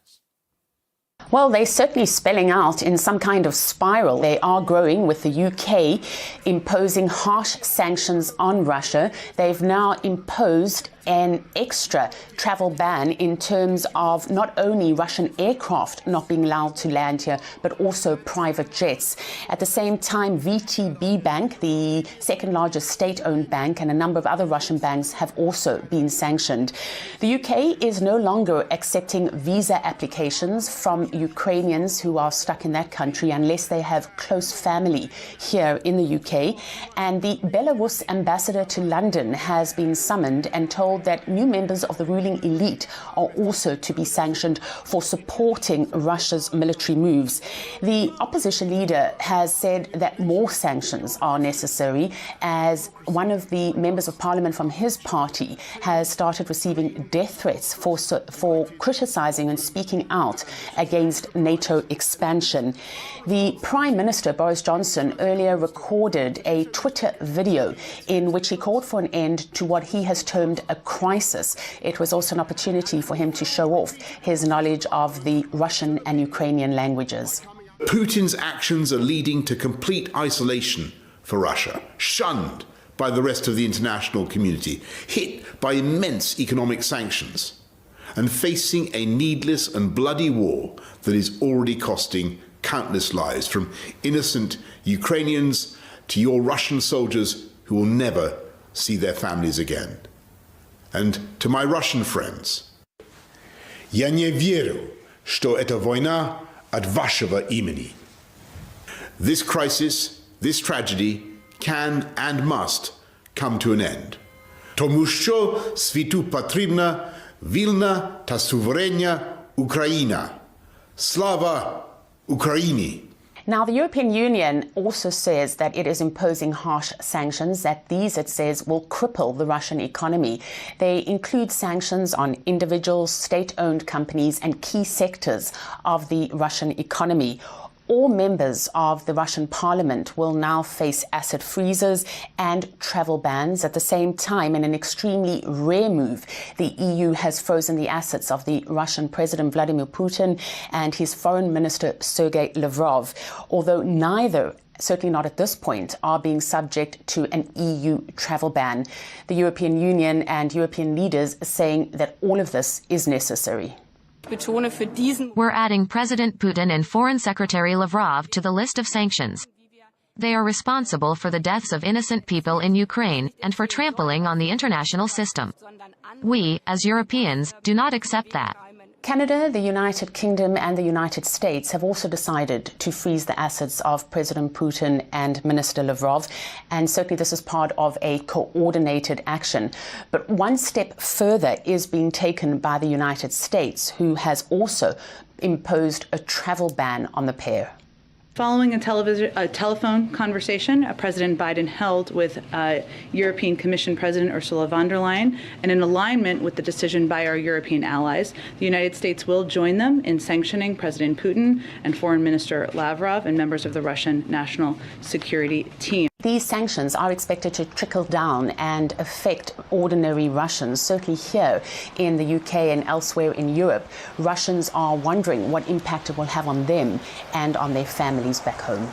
Well, they're certainly spelling out in some kind of spiral. They are growing, with the UK imposing harsh sanctions on Russia. They've now imposed an extra travel ban in terms of not only Russian aircraft not being allowed to land here, but also private jets. At the same time, VTB Bank, the second largest state-owned bank, and a number of other Russian banks have also been sanctioned. The UK is no longer accepting visa applications from Ukrainians who are stuck in that country unless they have close family here in the UK. And the Belarus ambassador to London has been summoned and told that new members of the ruling elite are also to be sanctioned for supporting Russia's military moves. The opposition leader has said that more sanctions are necessary, as one of the members of parliament from his party has started receiving death threats for criticizing and speaking out against NATO expansion. The Prime Minister, Boris Johnson, earlier recorded a Twitter video in which he called for an end to what he has termed a crisis. It was also an opportunity for him to show off his knowledge of the Russian and Ukrainian languages. Putin's actions are leading to complete isolation for Russia, shunned by the rest of the international community, hit by immense economic sanctions, and facing a needless and bloody war that is already costing countless lives, from innocent Ukrainians to your Russian soldiers who will never see their families again. And to my Russian friends, я не верю, что эта война от вашего имени. This crisis, this tragedy, can and must come to an end. Тому що світу потрібна вільна та суверенна Україна. Slava Ukraini. Now, the European Union also says that it is imposing harsh sanctions, that these, it says, will cripple the Russian economy. They include sanctions on individuals, state-owned companies, and key sectors of the Russian economy. All members of the Russian parliament will now face asset freezes and travel bans. At the same time, in an extremely rare move, the EU has frozen the assets of the Russian President Vladimir Putin and his foreign minister Sergei Lavrov, although neither, certainly not at this point, are being subject to an EU travel ban. The European Union and European leaders saying that all of this is necessary. We're adding President Putin and Foreign Secretary Lavrov to the list of sanctions. They are responsible for the deaths of innocent people in Ukraine and for trampling on the international system. We, as Europeans, do not accept that. Canada, the United Kingdom and the United States have also decided to freeze the assets of President Putin and Minister Lavrov, and certainly this is part of a coordinated action. But one step further is being taken by the United States, who has also imposed a travel ban on the pair. Following a telephone conversation President Biden held with European Commission President Ursula von der Leyen, and in alignment with the decision by our European allies, the United States will join them in sanctioning President Putin and Foreign Minister Lavrov and members of the Russian National Security Team. These sanctions are expected to trickle down and affect ordinary Russians. Certainly here in the UK and elsewhere in Europe, Russians are wondering what impact it will have on them and on their families back home.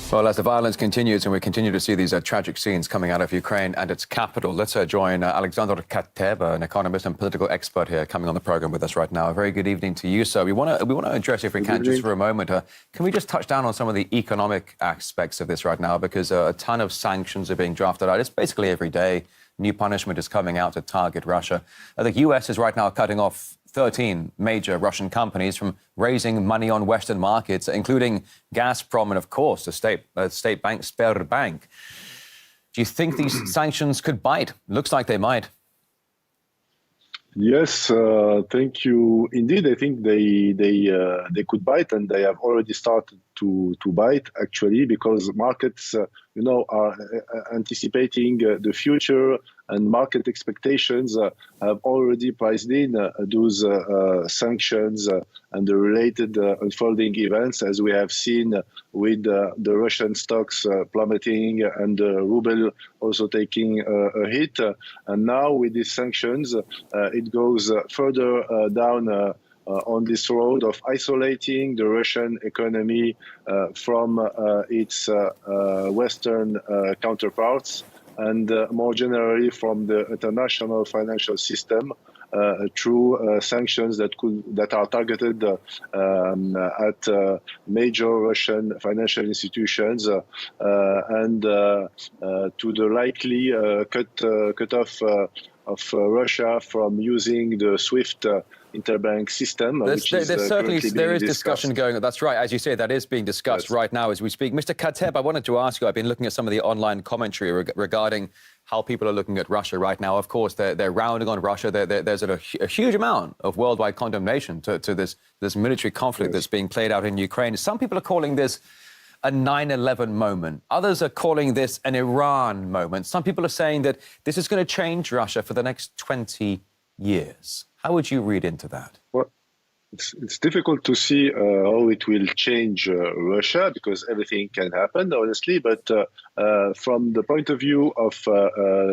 Well, as the violence continues and we continue to see these tragic scenes coming out of Ukraine and its capital, let's join Alexander Kateb, an economist and political expert here, coming on the program with us right now. A very good evening to you, sir. We want to address, if we can, just for a moment, can we just touch down on some of the economic aspects of this right now? Because a ton of sanctions are being drafted out. It's basically every day. New punishment is coming out to target Russia. The US is right now cutting off 13 major Russian companies from raising money on Western markets, including Gazprom and, of course, the state bank Sberbank. Do you think these sanctions could bite? Looks like they might. Yes, thank you. Indeed, I think they could bite, and they have already started to bite, actually, because markets, are anticipating the future, and market expectations have already priced in those sanctions and the related unfolding events, as we have seen with the Russian stocks plummeting and the ruble also taking a hit. And now with these sanctions, it goes further down on this road of isolating the Russian economy from its Western counterparts, and more generally from the international financial system through sanctions that are targeted at major Russian financial institutions and to the likely cut off of Russia from using the SWIFT interbank system. There is discussion going on. That's right. As you say, that is being discussed right now as we speak. Mr. Kateb, I wanted to ask you, I've been looking at some of the online commentary regarding how people are looking at Russia right now. Of course, they're rounding on Russia. There's a huge amount of worldwide condemnation to this military conflict that's being played out in Ukraine. Some people are calling this a 9/11 moment. Others are calling this an Iran moment. Some people are saying that this is going to change Russia for the next 20 years. How would you read into that? Well, it's difficult to see how it will change Russia, because everything can happen, honestly. But from the point of view of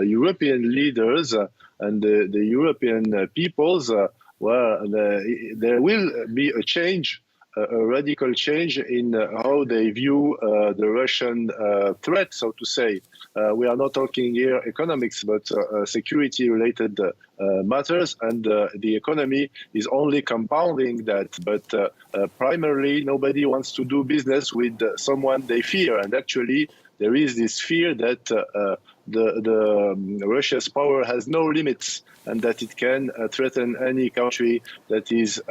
European leaders and the European peoples, there will be a change, a radical change in how they view the Russian threat, so to say. We are not talking here economics, but security-related matters, and the economy is only compounding that. But primarily, nobody wants to do business with someone they fear, and actually, there is this fear that Russia's power has no limits, and that it can threaten any country that is,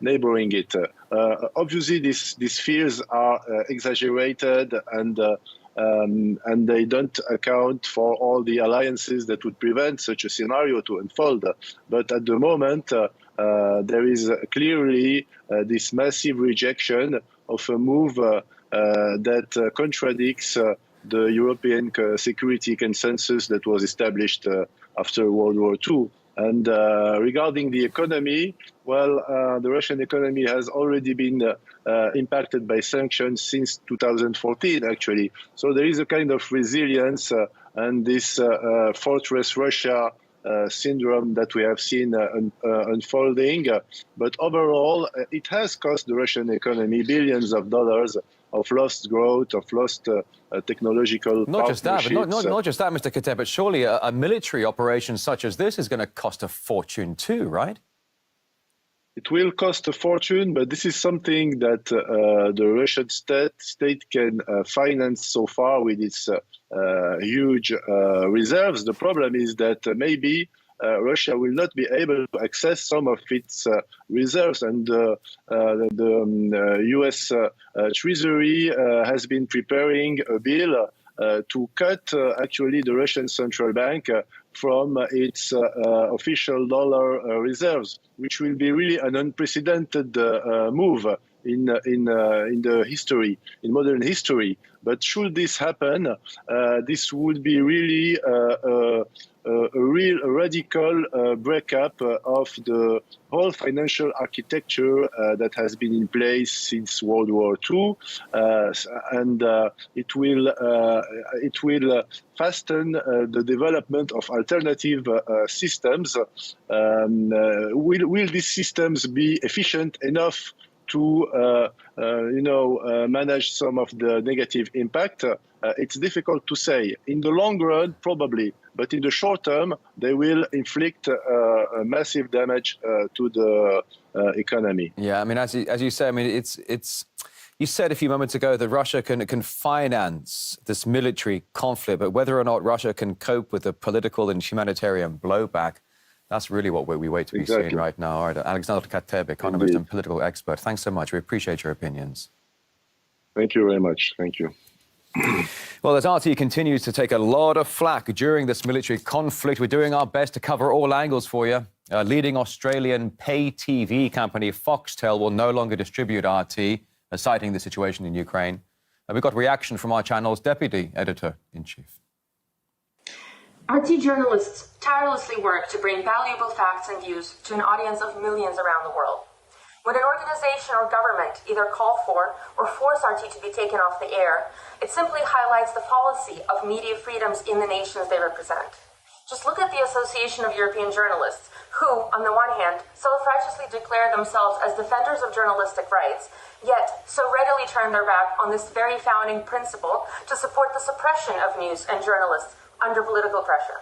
neighboring it. Obviously, these fears are exaggerated, and they don't account for all the alliances that would prevent such a scenario to unfold. But at the moment, there is clearly this massive rejection of a move that contradicts the European security consensus that was established after World War II. And regarding the economy, the Russian economy has already been impacted by sanctions since 2014, actually. So there is a kind of resilience and this fortress Russia syndrome that we have seen unfolding. But overall, it has cost the Russian economy billions of dollars of lost growth, of lost technological Not just that, partnerships. but not just that, Mr. Kateb, but surely a military operation such as this is going to cost a fortune too, right? It will cost a fortune, but this is something that the Russian state can finance so far with its huge reserves. The problem is that maybe Russia will not be able to access some of its reserves. And the US Treasury has been preparing a bill to cut actually the Russian central bank from its official dollar reserves, which will be really an unprecedented move in the history, in modern history. But should this happen, this would be really a real radical breakup of the whole financial architecture that has been in place since World War II, and it will fasten the development of alternative systems. Will these systems be efficient enough to manage some of the negative impact? It's difficult to say. In the long run, probably, but in the short term, they will inflict massive damage to the economy. Yeah, I mean, as you say, I mean, it's. You said a few moments ago that Russia can finance this military conflict, but whether or not Russia can cope with the political and humanitarian blowback, that's really what we wait to be seeing right now. All right, Alexander Kateb, economist and political expert. Thanks so much. We appreciate your opinions. Thank you very much. Thank you. Well, as RT continues to take a lot of flack during this military conflict, we're doing our best to cover all angles for you. Leading Australian pay TV company Foxtel will no longer distribute RT, citing the situation in Ukraine. We got reaction from our channel's deputy editor-in-chief. RT journalists tirelessly work to bring valuable facts and views to an audience of millions around the world. When an organization or government either call for or force RT to be taken off the air, it simply highlights the fallacy of media freedoms in the nations they represent. Just look at the Association of European Journalists, who, on the one hand, self-righteously declare themselves as defenders of journalistic rights, yet so readily turn their back on this very founding principle to support the suppression of news and journalists under political pressure.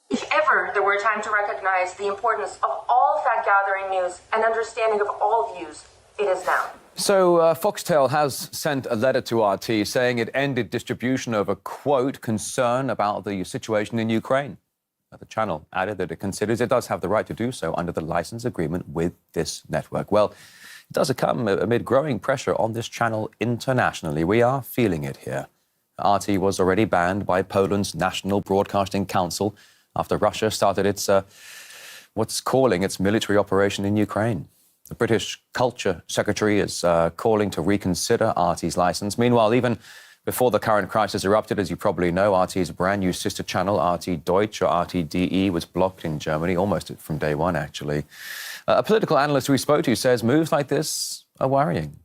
If ever there were a time to recognize the importance of all fact-gathering news and understanding of all views, it is now. So Foxtel has sent a letter to RT saying it ended distribution over, quote, concern about the situation in Ukraine. The channel added that it considers it does have the right to do so under the license agreement with this network. Well, it does come amid growing pressure on this channel internationally. We are feeling it here. RT was already banned by Poland's National Broadcasting Council after Russia started its, what's calling its military operation in Ukraine. The British Culture Secretary is calling to reconsider RT's license. Meanwhile, even before the current crisis erupted, as you probably know, RT's brand new sister channel, RT Deutsch or RTDE, was blocked in Germany almost from day one, actually. A political analyst we spoke to says moves like this are worrying.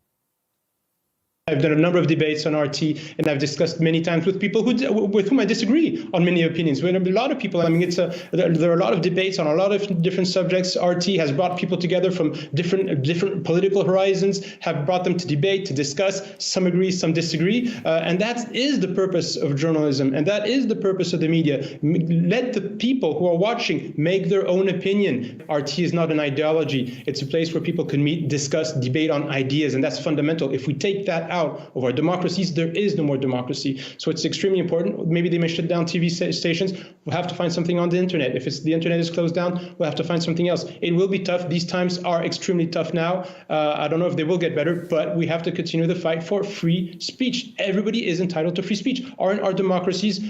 I've done a number of debates on RT, and I've discussed many times with people with whom I disagree on many opinions. With a lot of people, I mean, there are a lot of debates on a lot of different subjects. RT has brought people together from different political horizons, have brought them to debate, to discuss. Some agree, some disagree, and that is the purpose of journalism, and that is the purpose of the media. Let the people who are watching make their own opinion. RT is not an ideology. It's a place where people can meet, discuss, debate on ideas, and that's fundamental. If we take that out of our democracies, there is no more democracy. So it's extremely important. Maybe they may shut down TV stations. We'll have to find something on the internet. If the internet is closed down, we'll have to find something else. It will be tough. These times are extremely tough now. I don't know if they will get better, but we have to continue the fight for free speech. Everybody is entitled to free speech. Aren't our democracies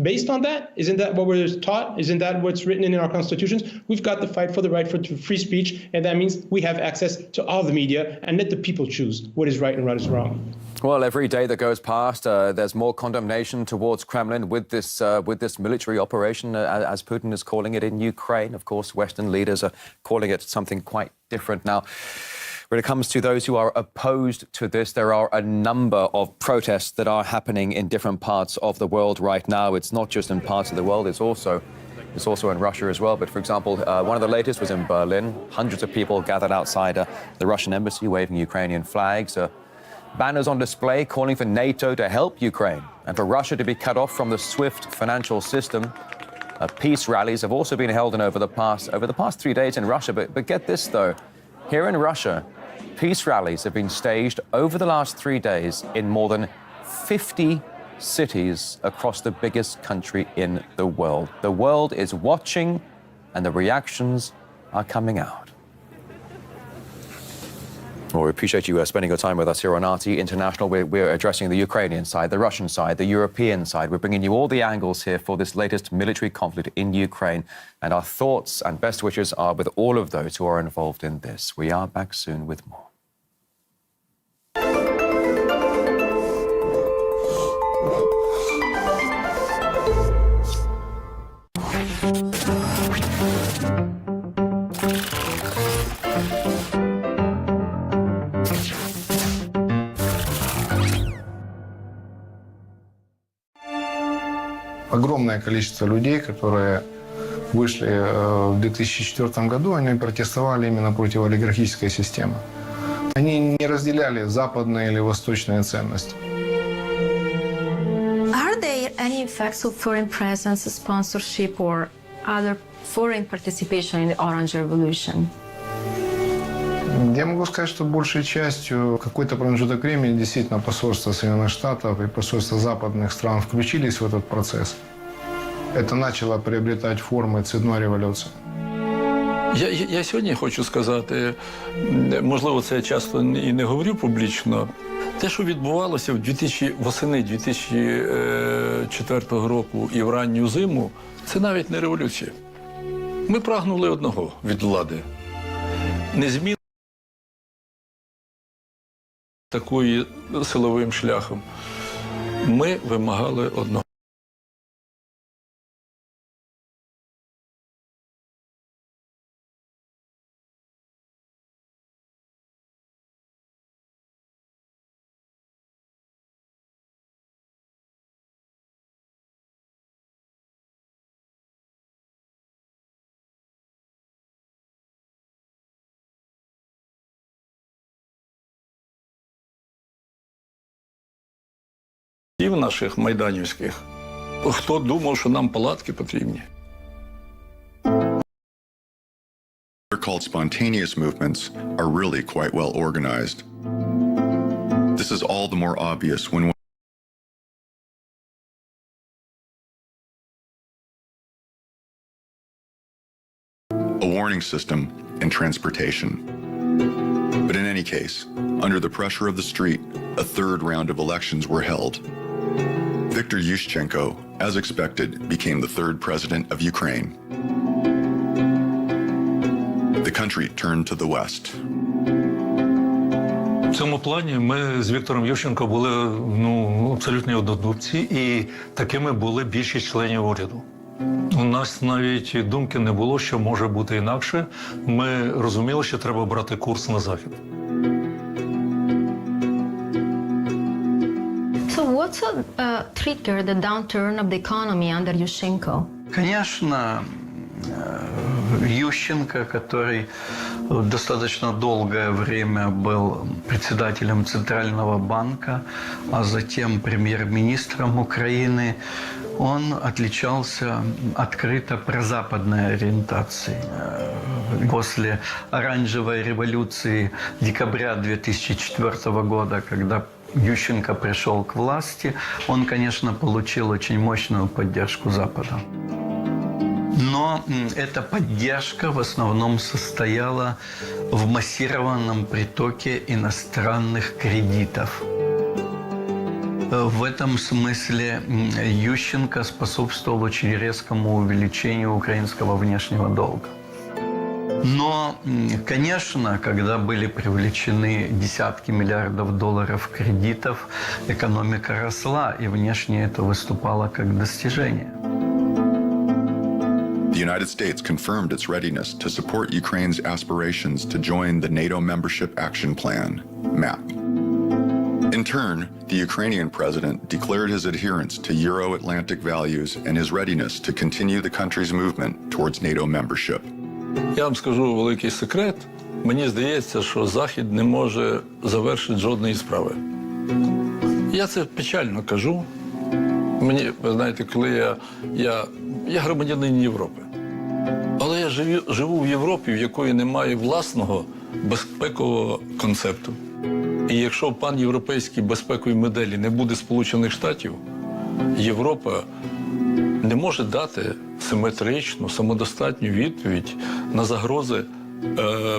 based on that? Isn't that what we're taught? Isn't that what's written in our constitutions? We've got to fight for the right for free speech, and that means we have access to all the media, and let the people choose what is right and what is wrong. Well, every day that goes past, there's more condemnation towards Kremlin with this military operation, as Putin is calling it in Ukraine. Of course, Western leaders are calling it something quite different now. When it comes to those who are opposed to this, there are a number of protests that are happening in different parts of the world right now. It's not just in parts of the world, it's also in Russia as well. But for example, one of the latest was in Berlin. Hundreds of people gathered outside the Russian embassy waving Ukrainian flags. Banners on display calling for NATO to help Ukraine and for Russia to be cut off from the SWIFT financial system. Peace rallies have also been held over the past 3 days in Russia. But get this, though. Here in Russia, peace rallies have been staged over the last 3 days in more than 50 cities across the biggest country in the world. The world is watching, and the reactions are coming out. Well, we appreciate you spending your time with us here on RT International. We're addressing the Ukrainian side, the Russian side, the European side. We're bringing you all the angles here for this latest military conflict in Ukraine. And our thoughts and best wishes are with all of those who are involved in this. We are back soon with more. Огромное количество людей, которые вышли в 2004 году, они протестовали именно против олигархической системы. Они не разделяли западные или восточные ценности. Are there any effects of foreign presence, sponsorship, or other foreign participation in the Orange Revolution? Я могу сказать, что большей частью какой-то промежуток времени действительно посольство Соединенных Штатов и посольство западных стран включились в этот процесс. Это начало приобретать формы цветной революции. Я сьогодні хочу сказати, можливо, це я часто і не говорю публічно, те, що відбувалося восени 2004 року і в ранню зиму, це навіть не революція. Ми прагнули одного від влади. Не зміни такої силовим шляхом. Ми вимагали одного. В наших майданівських, хто думав, що нам палатки потрібні. Called spontaneous movements are really quite well organized. This is all the more obvious when a warning system and transportation. But in any case, under the pressure of the street, a third round of elections were held. Viktor Yushchenko, as expected, became the third president of Ukraine. The country turned to the west. В цьому плані ми з Віктором Ющенко були абсолютні однодумці, і такими були більшість членів уряду. У нас навіть думки не було, що може бути інакше. Ми розуміли, що треба брати курс на захід. So what triggered the downturn of the economy under Yushchenko? Конечно, Ющенко, который достаточно долгое время был председателем Центрального банка, а затем премьер-министром Украины, он отличался открыто прозападной ориентацией. После оранжевой революции декабря 2004 года, когда Ющенко пришел к власти, он, конечно, получил очень мощную поддержку Запада. Но эта поддержка в основном состояла в массированном притоке иностранных кредитов. В этом смысле Ющенко способствовал очень резкому увеличению украинского внешнего долга. Но, конечно, когда были привлечены десятки миллиардов долларов кредитов, экономика росла, и внешне это выступало как достижение. The United States confirmed its readiness to support Ukraine's aspirations to join the NATO Membership Action Plan, MAP. In turn, the Ukrainian president declared his adherence to Euro-Atlantic values and his readiness to continue the country's movement towards NATO membership. Я вам скажу великий секрет. Мені здається, що Захід не може завершити жодної справи. Я це печально кажу. Мені, ви знаєте, коли я громадянин Європи. Але я живу в Європі, в якої немає власного безпекового концепту. І якщо в панєвропейській безпековій моделі не буде Сполучених Штатів, Європа не може дати симетричну, самодостатню відповідь на загрози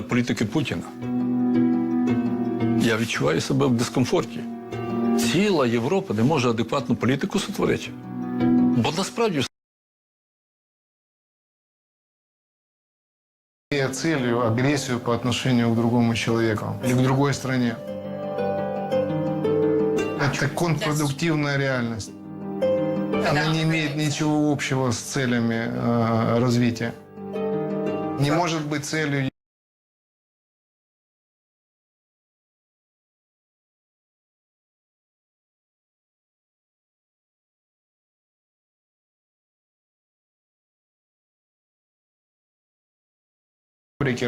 політики Путіна. Я відчуваю себе в дискомфорті. Ціла Європа не може адекватну політику сотворити. Бо насправді целью агрессию по отношению к другому человеку или к другой стране. Это контрпродуктивная реальность. Она не имеет ничего общего с целями развития. Не может быть целью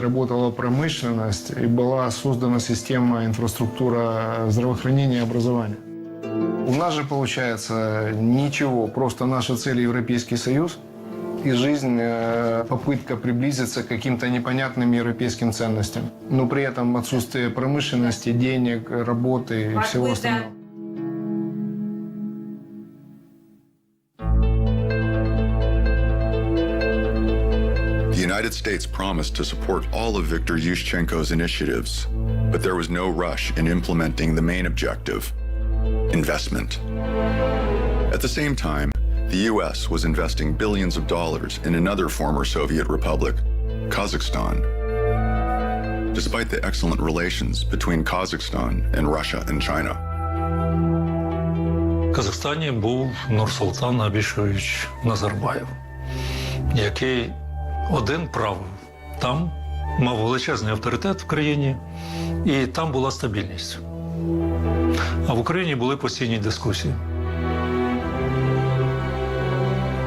работала промышленность и была создана система, инфраструктура здравоохранения и образования. У нас же получается ничего, просто наша цель Европейский Союз и жизнь, попытка приблизиться к каким-то непонятным европейским ценностям, но при этом отсутствие промышленности, денег, работы и всего остального. The United States promised to support all of Viktor Yushchenko's initiatives, but there was no rush in implementing the main objective: investment. At the same time, the U.S. was investing billions of dollars in another former Soviet republic, Kazakhstan. Despite the excellent relations between Kazakhstan and Russia and China. в Казахстані був Нурсултан Абішевич Назарбаєв, який один правив там, мав величезний авторитет в країні, і там була стабільність. А в Україні були постійні дискусії.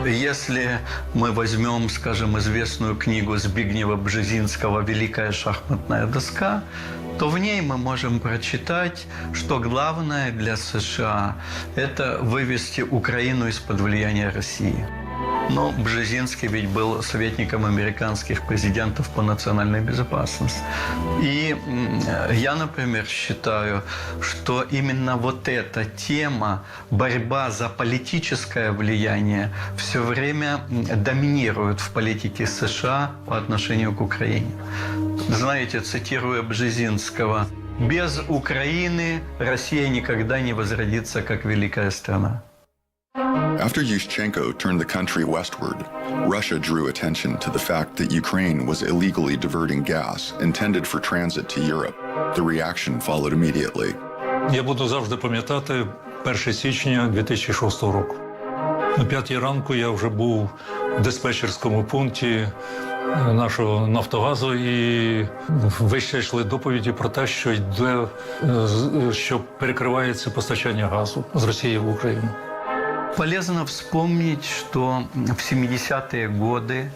Если мы возьмем, скажем, известную книгу Збигнева Бжезинского «Великая шахматная доска», то в ней мы можем прочитать, что главное для США – это вывести Украину из-под влияния России. Но Бжезинский ведь был советником американских президентов по национальной безопасности. И я, например, считаю, что именно вот эта тема, борьба за политическое влияние, все время доминирует в политике США по отношению к Украине. Знаете, цитируя Бжезинского, «Без Украины Россия никогда не возродится как великая страна». After Yushchenko turned the country westward, Russia drew attention to the fact that Ukraine was illegally diverting gas intended for transit to Europe. The reaction followed immediately. Я буду завжди пам'ятати 1 січня 2006 року. О 5 ранку я вже був в диспетчерському пункті нашого Нафтогазу, і вище йшли доповіді про те, що йде, що перекривається постачання газу з Росії в Україну. Полезно вспомнить, что в 70-е годы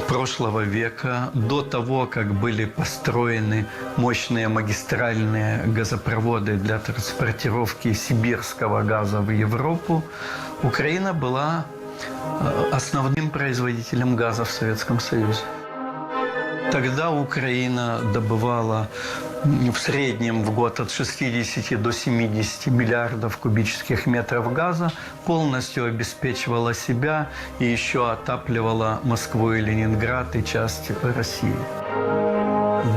прошлого века, до того, как были построены мощные магистральные газопроводы для транспортировки сибирского газа в Европу, Украина была основным производителем газа в Советском Союзе. Тогда Украина добывала в среднем в год от 60 до 70 миллиардов кубических метров газа, полностью обеспечивала себя и еще отапливала Москву и Ленинград и части России.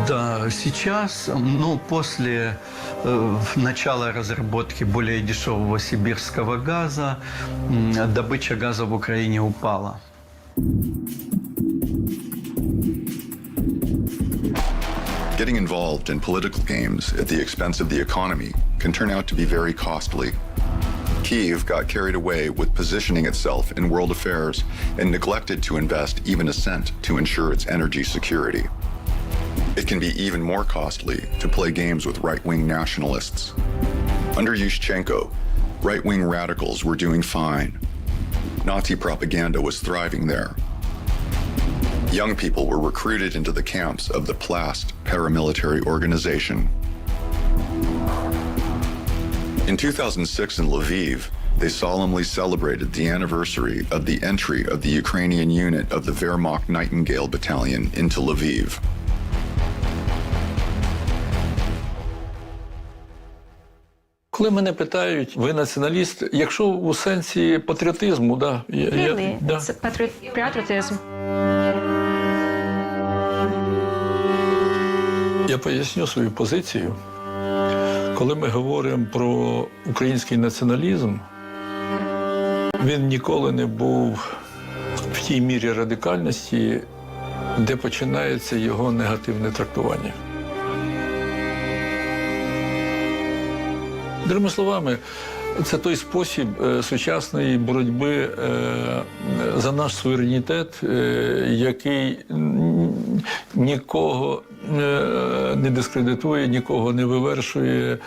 Да, сейчас, после начала разработки более дешевого сибирского газа, добыча газа в Украине упала. Getting involved in political games at the expense of the economy can turn out to be very costly. Kyiv got carried away with positioning itself in world affairs and neglected to invest even a cent to ensure its energy security. It can be even more costly to play games with right-wing nationalists. Under Yushchenko, right-wing radicals were doing fine. Nazi propaganda was thriving there. Young people were recruited into the camps of the Plast paramilitary organization. In 2006 in Lviv, they solemnly celebrated the anniversary of the entry of the Ukrainian unit of the Wehrmacht Nightingale Battalion into Lviv. Коли мене питають, ви націоналіст, якщо у сенсі патріотизму, да. Really, it's patriotism. Я поясню свою позицію. Коли ми говоримо про український націоналізм, він ніколи не був в тій мірі радикальності, де починається його негативне трактування. Другими словами, це той спосіб сучасної боротьби за наш суверенітет, який нікого не дискредитує, нікого не вивершує.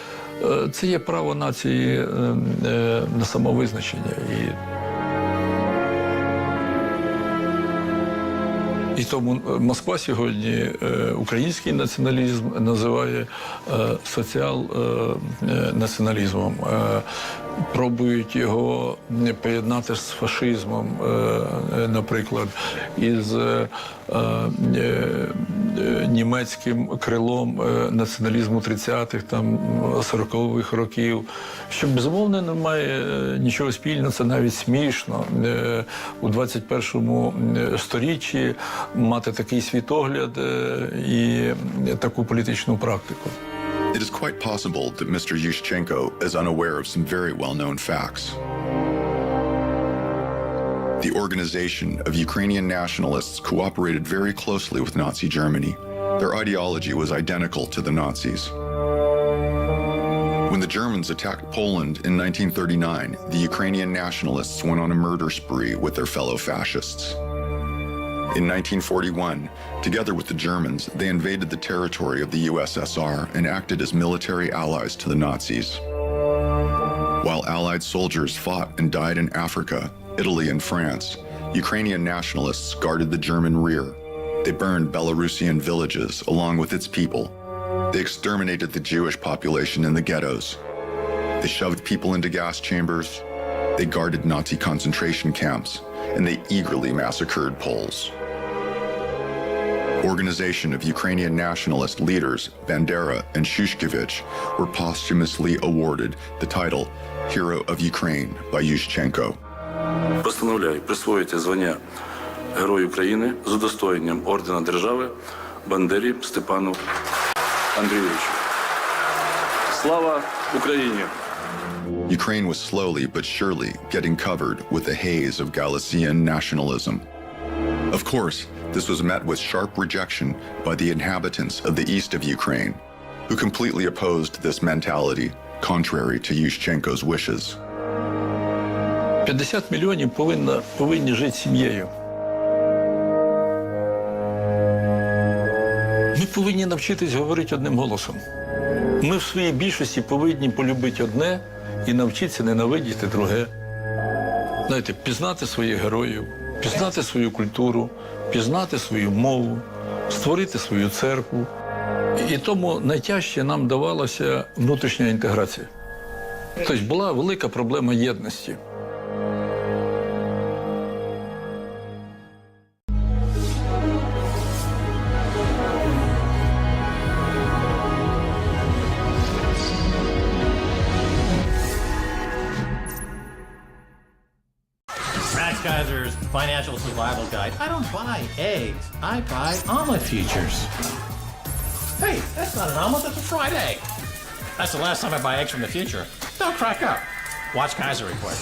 Це є право нації на самовизначення. І тому Москва сьогодні український націоналізм називає соціал-націоналізмом. Пробують його поєднати з фашизмом, наприклад, із німецьким крилом націоналізму 30-х, 40-х років, що, безумовно, не має нічого спільного, це навіть смішно. У 21-му сторіччі мати такий світогляд і таку політичну практику. It is quite possible that Mr. Yushchenko is unaware of some very well-known facts. The organization of Ukrainian nationalists cooperated very closely with Nazi Germany. Their ideology was identical to the Nazis. When the Germans attacked Poland in 1939, the Ukrainian nationalists went on a murder spree with their fellow fascists. In 1941, together with the Germans, they invaded the territory of the USSR and acted as military allies to the Nazis. While Allied soldiers fought and died in Africa, Italy, and France, Ukrainian nationalists guarded the German rear. They burned Belarusian villages along with its people. They exterminated the Jewish population in the ghettos. They shoved people into gas chambers. They guarded Nazi concentration camps, and they eagerly massacred Poles. Organization of Ukrainian nationalist leaders Bandera and Shushkevich were posthumously awarded the title Hero of Ukraine by Yushchenko. Постановляю присвоїти звання Герой України з удостоєнням ордена держави Бандері Степану Андрійовичу. Слава Україні! Ukraine was slowly but surely getting covered with the haze of Galician nationalism. Of course, this was met with sharp rejection by the inhabitants of the east of Ukraine, who completely opposed this mentality, contrary to Yushchenko's wishes. 50 мільйонів повинні жити сім'єю. Ми повинні навчитись говорити одним голосом. Ми в своїй більшості повинні полюбити одне і навчитися ненавидіти друге. Знаєте, пізнати своїх героїв, пізнати свою культуру, пізнати свою мову, створити свою церкву. І тому найтяжче нам давалася внутрішня інтеграція. Тобто була велика проблема єдності. Kaiser's financial survival guide. I don't buy eggs. I buy omelet futures. Hey, that's not an omelet, that's a fried egg. That's the last time I buy eggs from the future. Don't crack up. Watch Kaiser Report.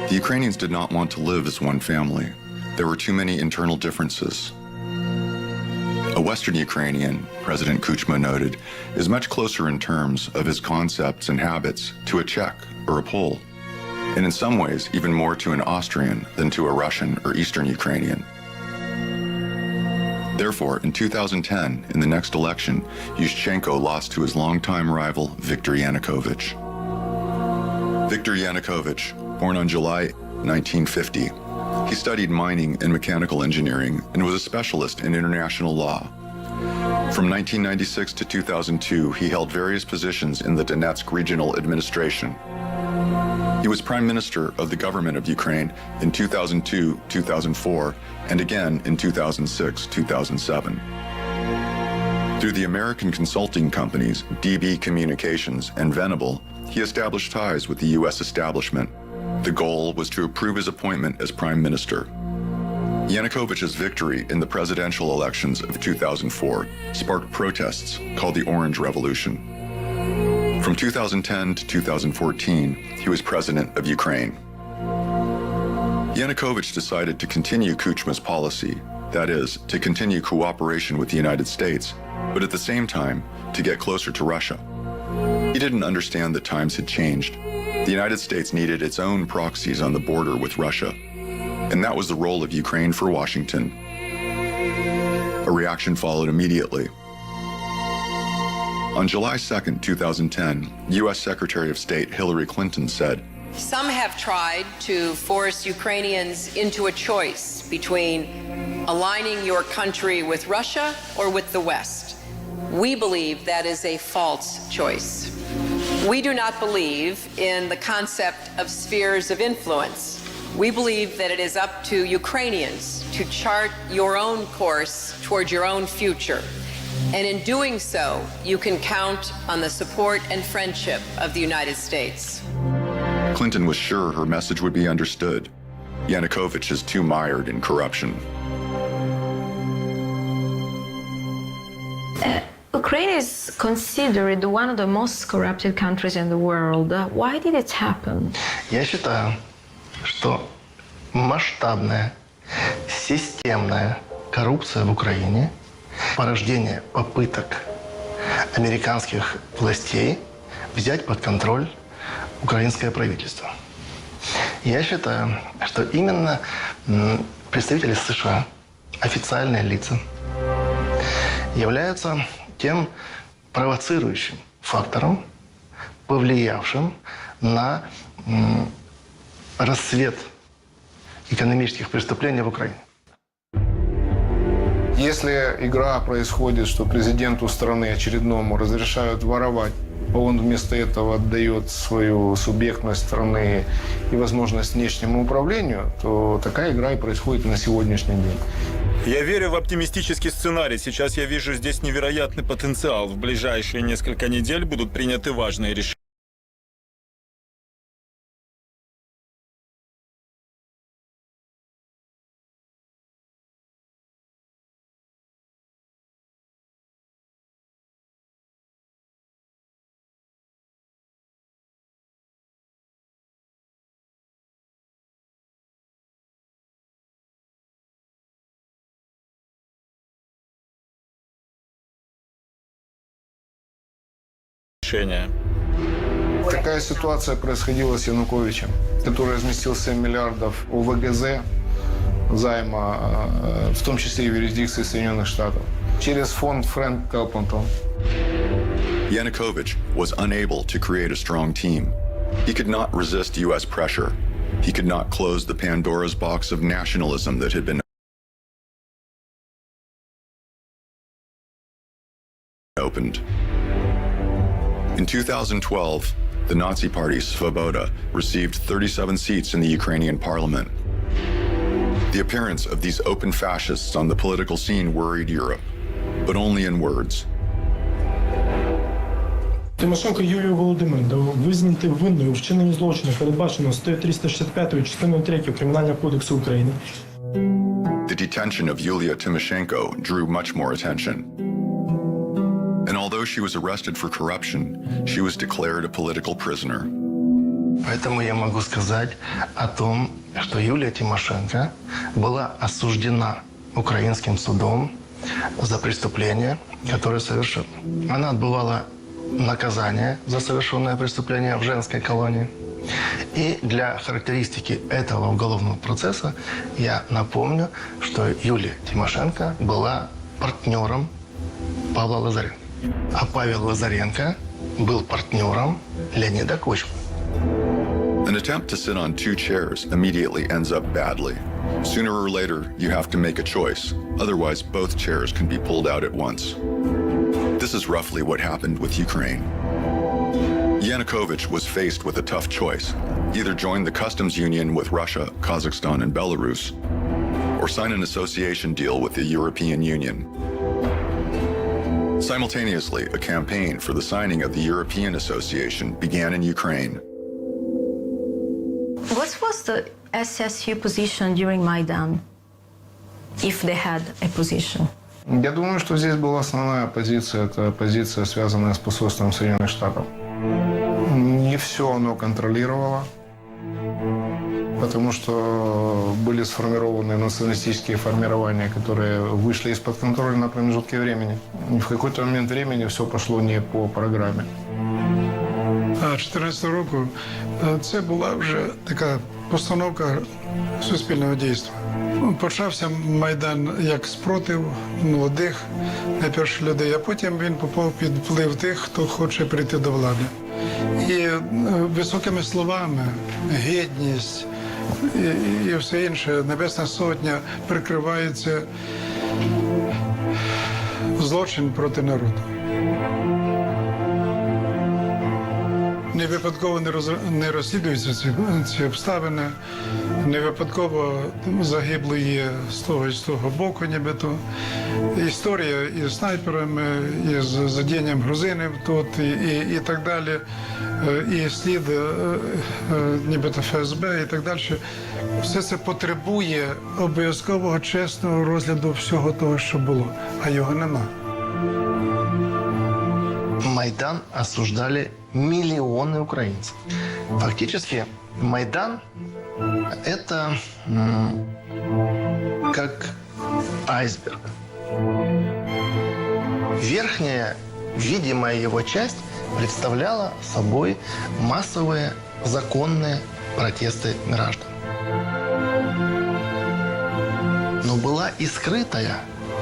The Ukrainians did not want to live as one family. There were too many internal differences. A Western Ukrainian, President Kuchma noted, is much closer in terms of his concepts and habits to a Czech or a Pole. and in some ways even more to an Austrian than to a Russian or Eastern Ukrainian. Therefore, in 2010, in the next election, Yushchenko lost to his longtime rival, Viktor Yanukovych. Viktor Yanukovych, born on July 1950, he studied mining and mechanical engineering and was a specialist in international law. From 1996 to 2002, he held various positions in the Donetsk regional administration. He was Prime Minister of the government of Ukraine in 2002, 2004, and again in 2006, 2007. Through the American consulting companies DB Communications and Venable, he established ties with the U.S. establishment. The goal was to approve his appointment as Prime Minister. Yanukovych's victory in the presidential elections of 2004 sparked protests called the Orange Revolution. From 2010 to 2014, he was president of Ukraine. Yanukovych decided to continue Kuchma's policy, that is, to continue cooperation with the United States, but at the same time, to get closer to Russia. He didn't understand that times had changed. The United States needed its own proxies on the border with Russia, and that was the role of Ukraine for Washington. A reaction followed immediately. On July 2, 2010, U.S. Secretary of State Hillary Clinton said, "Some have tried to force Ukrainians into a choice between aligning your country with Russia or with the West. We believe that is a false choice. We do not believe in the concept of spheres of influence. We believe that it is up to Ukrainians to chart your own course toward your own future. And in doing so, you can count on the support and friendship of the United States." Clinton was sure her message would be understood. Yanukovych is too mired in corruption. Ukraine is considered one of the most corrupted countries in the world. Why did it happen? Я считаю, что масштабная, системная коррупция в Украине – порождение попыток американских властей взять под контроль украинское правительство. Я считаю, что именно представители США, официальные лица, являются тем провоцирующим фактором, повлиявшим на расцвет экономических преступлений в Украине. Если игра происходит, что президенту страны очередному разрешают воровать, а он вместо этого отдает свою субъектность страны и возможность внешнему управлению, то такая игра и происходит на сегодняшний день. Я верю в оптимистический сценарий. Сейчас я вижу здесь невероятный потенциал. В ближайшие несколько недель будут приняты важные решения. Такая ситуация происходила с Януковичем, который разместил 7 миллиардов ОВГЗ займа, в том числе и в юрисдикции Соединенных Штатов, через фонд Фрэнк Телпентон. Yanukovych was unable to create a strong team. He could not resist U.S. pressure. He could not close the Pandora's box of nationalism that had been opened. In 2012, the Nazi party Svoboda received 37 seats in the Ukrainian parliament. The appearance of these open fascists on the political scene worried Europe, but only in words. Тимошенко Юлію Володимирівну визнати винною у вчиненні злочину, передбаченого статтею 365 частиною 3 Кримінального кодексу України. The detention of Yulia Tymoshenko drew much more attention. And although she was arrested for corruption, she was declared a political prisoner. Поэтому я могу сказать о том, что Юлия Тимошенко была осуждена украинским судом за преступление, которое совершила. Она отбывала наказание за совершенное преступление в женской колонии. И для характеристики этого уголовного процесса я напомню, что Юлия Тимошенко была партнером Павла Лазаренко. А Павел Лазаренко был партнером Леонида Кучмы. An attempt to sit on two chairs immediately ends up badly. Sooner or later, you have to make a choice. Otherwise, both chairs can be pulled out at once. This is roughly what happened with Ukraine. Yanukovych was faced with a tough choice. Either join the customs union with Russia, Kazakhstan, and Belarus, or sign an association deal with the European Union. Simultaneously, a campaign for the signing of the European Association began in Ukraine. What was the SSU position during Maidan, if they had a position? Я думаю, что здесь была основная позиция, это позиция, связанная с посольством Соединенных Штатов. Не все оно контролировало, потому что были сформированы националистические формирования, которые вышли из-под контроля на промежутке времени. И в какой-то момент времени все пошло не по программе. 2014 року це була вже така постановка суспільного дійства. Почався Майдан як спротив молодих, найперше людей, а потім він попав під вплив тих, хто хоче прийти до влади. І високими словами, гідність і все інше, Небесна Сотня прикривається злочин проти народу. Не випадково не розслідуються ці обставини, не випадково загибло є з того боку, нібито. Історія із снайперами, із задінням грузинів тут і так далі, і слід нібито ФСБ і так далі. Все це потребує обов'язкового чесного розгляду всього того, що було, а його нема. Майдан осуждали миллионы украинцев. Фактически Майдан – это как айсберг. Верхняя, видимая его часть представляла собой массовые законные протесты граждан. Но была и скрытая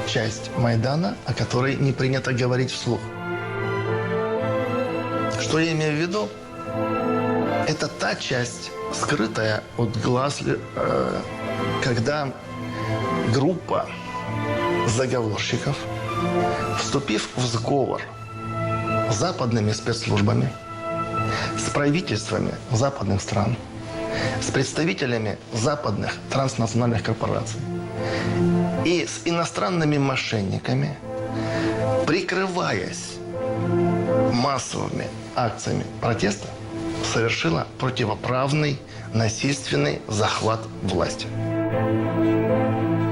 часть Майдана, о которой не принято говорить вслух. Что я имею в виду? Это та часть, скрытая от глаз, когда группа заговорщиков, вступив в сговор с западными спецслужбами, с правительствами западных стран, с представителями западных транснациональных корпораций и с иностранными мошенниками, прикрываясь массовыми акциями протеста, совершила противоправный, насильственный захват власти.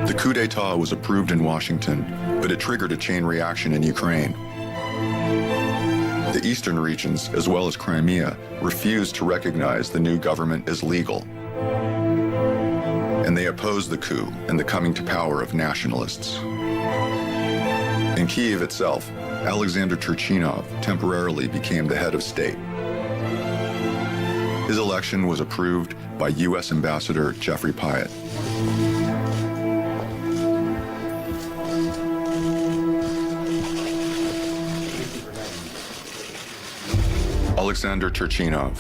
The coup d'etat was approved in Washington, but it triggered a chain reaction in Ukraine. The eastern regions, as well as Crimea, refused to recognize the new government as legal. And they opposed the coup and the coming to power of nationalists. In Kyiv itself, Alexander Turchinov temporarily became the head of state. His election was approved by U.S. Ambassador Jeffrey Pyatt. Alexander Turchinov,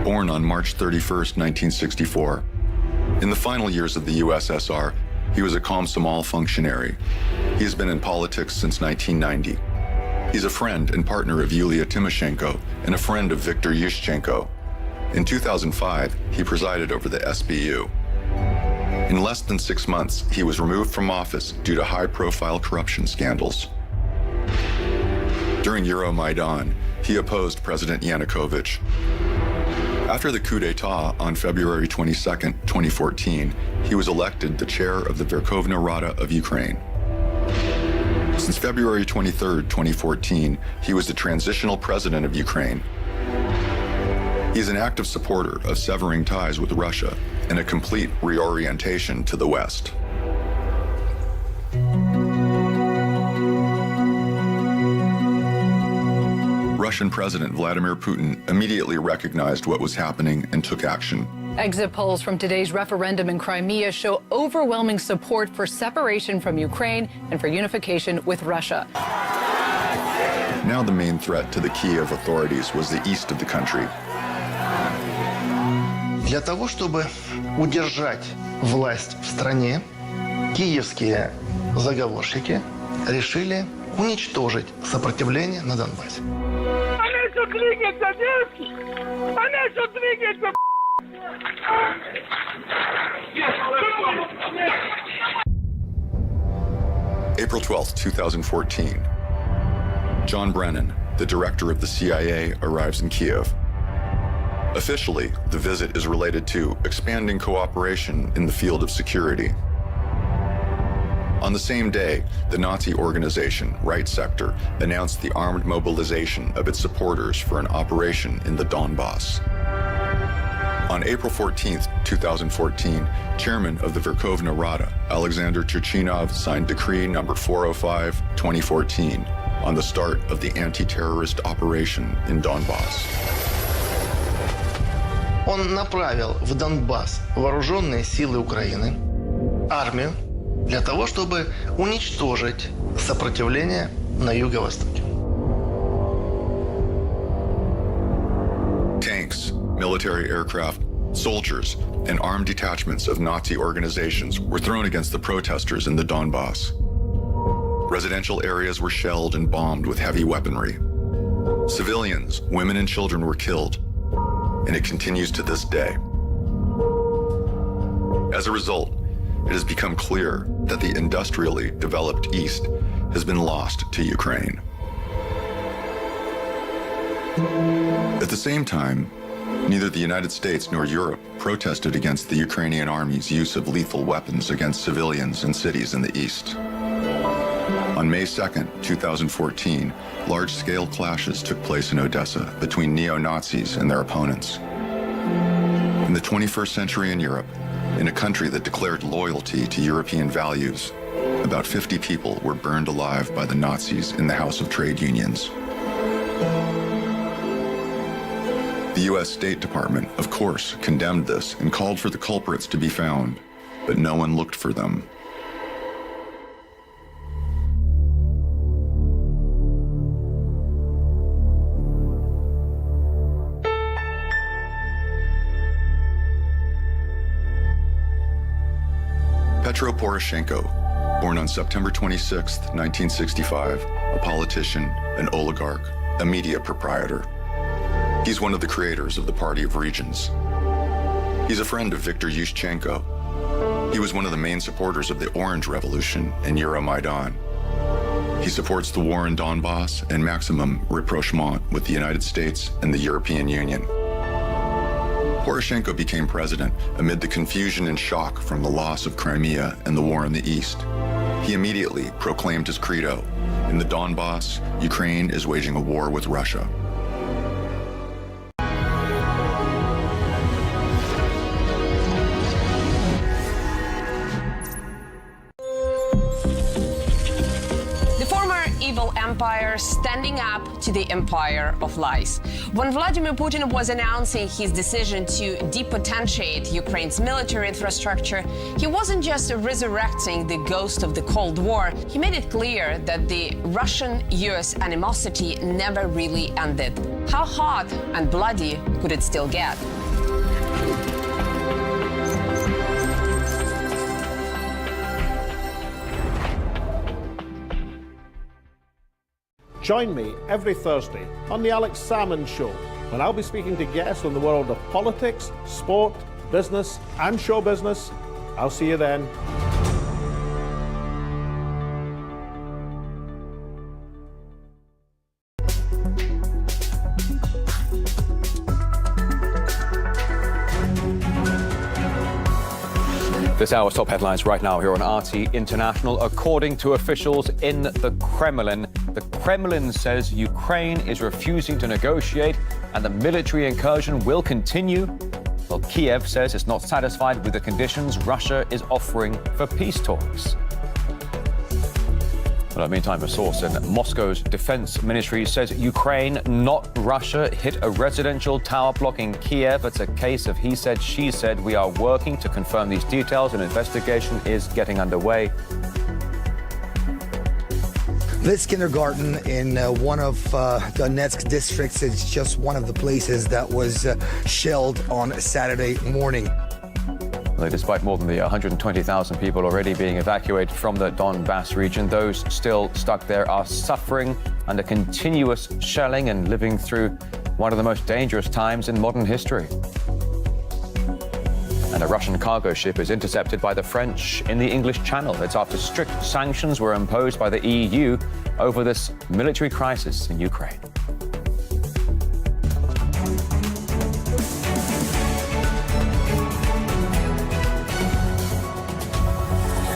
born on March 31st, 1964. In the final years of the USSR, he was a Komsomol functionary. He has been in politics since 1990. He's a friend and partner of Yulia Tymoshenko and a friend of Viktor Yushchenko. In 2005, he presided over the SBU. In less than 6 months, he was removed from office due to high-profile corruption scandals. During Euromaidan, he opposed President Yanukovych. After the coup d'etat on February 22, 2014, he was elected the chair of the Verkhovna Rada of Ukraine. Since February 23, 2014, he was the transitional president of Ukraine. He is an active supporter of severing ties with Russia and a complete reorientation to the West. Russian President Vladimir Putin immediately recognized what was happening and took action. Exit polls from today's referendum in Crimea show overwhelming support for separation from Ukraine and for unification with Russia. Now the main threat to the Kiev authorities was the east of the country. Для того, чтобы удержать власть в стране, киевские заговорщики решили уничтожить сопротивление на Донбассе. Она что двигается, девушки? Она что двигается? April 12, 2014. John Brennan, the director of the CIA, arrives in Kiev. Officially, the visit is related to expanding cooperation in the field of security. On the same day, the Nazi organization, Right Sector, announced the armed mobilization of its supporters for an operation in the Donbas. On April 14, 2014, chairman of the Verkhovna Rada, Alexander Turchinov, signed Decree number 405/2014 on the start of the anti-terrorist operation in Donbas. Он направил в Донбасс вооруженные силы Украины, армию, для того, чтобы уничтожить сопротивление на юго-востоке. Tanks, military aircraft, soldiers, and armed detachments of Nazi organizations were thrown against the protesters in the Donbas. Residential areas were shelled and bombed with heavy weaponry. Civilians, women and children were killed, and it continues to this day. As a result, it has become clear that the industrially developed East has been lost to Ukraine. At the same time, neither the United States nor Europe protested against the Ukrainian army's use of lethal weapons against civilians and cities in the East. On May 2, 2014, large-scale clashes took place in Odessa between neo-Nazis and their opponents. In the 21st century in Europe, in a country that declared loyalty to European values, about 50 people were burned alive by the Nazis in the House of Trade Unions. The U.S. State Department, of course, condemned this and called for the culprits to be found, but no one looked for them. Petro Poroshenko, born on September 26, 1965, a politician, an oligarch, a media proprietor. He's one of the creators of the Party of Regions. He's a friend of Viktor Yushchenko. He was one of the main supporters of the Orange Revolution and Euromaidan. He supports the war in Donbas and maximum rapprochement with the United States and the European Union. Poroshenko became president amid the confusion and shock from the loss of Crimea and the war in the East. He immediately proclaimed his credo: in the Donbas, Ukraine is waging a war with Russia. Empire standing up to the empire of lies. When Vladimir Putin was announcing his decision to depotentiate Ukraine's military infrastructure, he wasn't just resurrecting the ghost of the Cold War, he made it clear that the Russian-US animosity never really ended. How hot and bloody could it still get? Join me every Thursday on The Alex Salmond Show, when I'll be speaking to guests on the world of politics, sport, business, and show business. I'll see you then. This hour's top headlines right now here on RT International. According to officials in the Kremlin says Ukraine is refusing to negotiate and the military incursion will continue. While Kiev says it's not satisfied with the conditions Russia is offering for peace talks. Well, meantime, a source in Moscow's defense ministry says Ukraine, not Russia, hit a residential tower block in Kiev. It's a case of he said, she said. We are working to confirm these details. An investigation is getting underway. This kindergarten in one of Donetsk districts is just one of the places that was shelled on Saturday morning. Despite more than the 120,000 people already being evacuated from the Donbas region, those still stuck there are suffering under continuous shelling and living through one of the most dangerous times in modern history. And a Russian cargo ship is intercepted by the French in the English Channel. It's after strict sanctions were imposed by the EU over this military crisis in Ukraine.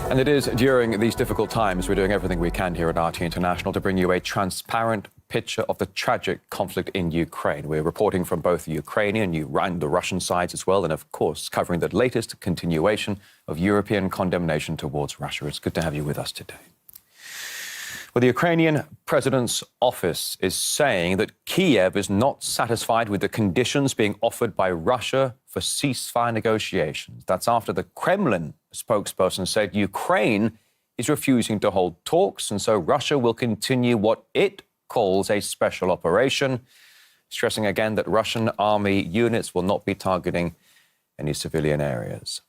And it is during these difficult times we're doing everything we can here at RT International to bring you a transparent picture of the tragic conflict in Ukraine. We're reporting from both the Ukrainian and the Russian sides as well, and of course covering the latest continuation of European condemnation towards Russia. It's good to have you with us today. Well, the Ukrainian president's office is saying that Kiev is not satisfied with the conditions being offered by Russia for ceasefire negotiations. That's after the Kremlin spokesperson said Ukraine is refusing to hold talks, and so Russia will continue what it calls a special operation, stressing again that Russian army units will not be targeting any civilian areas.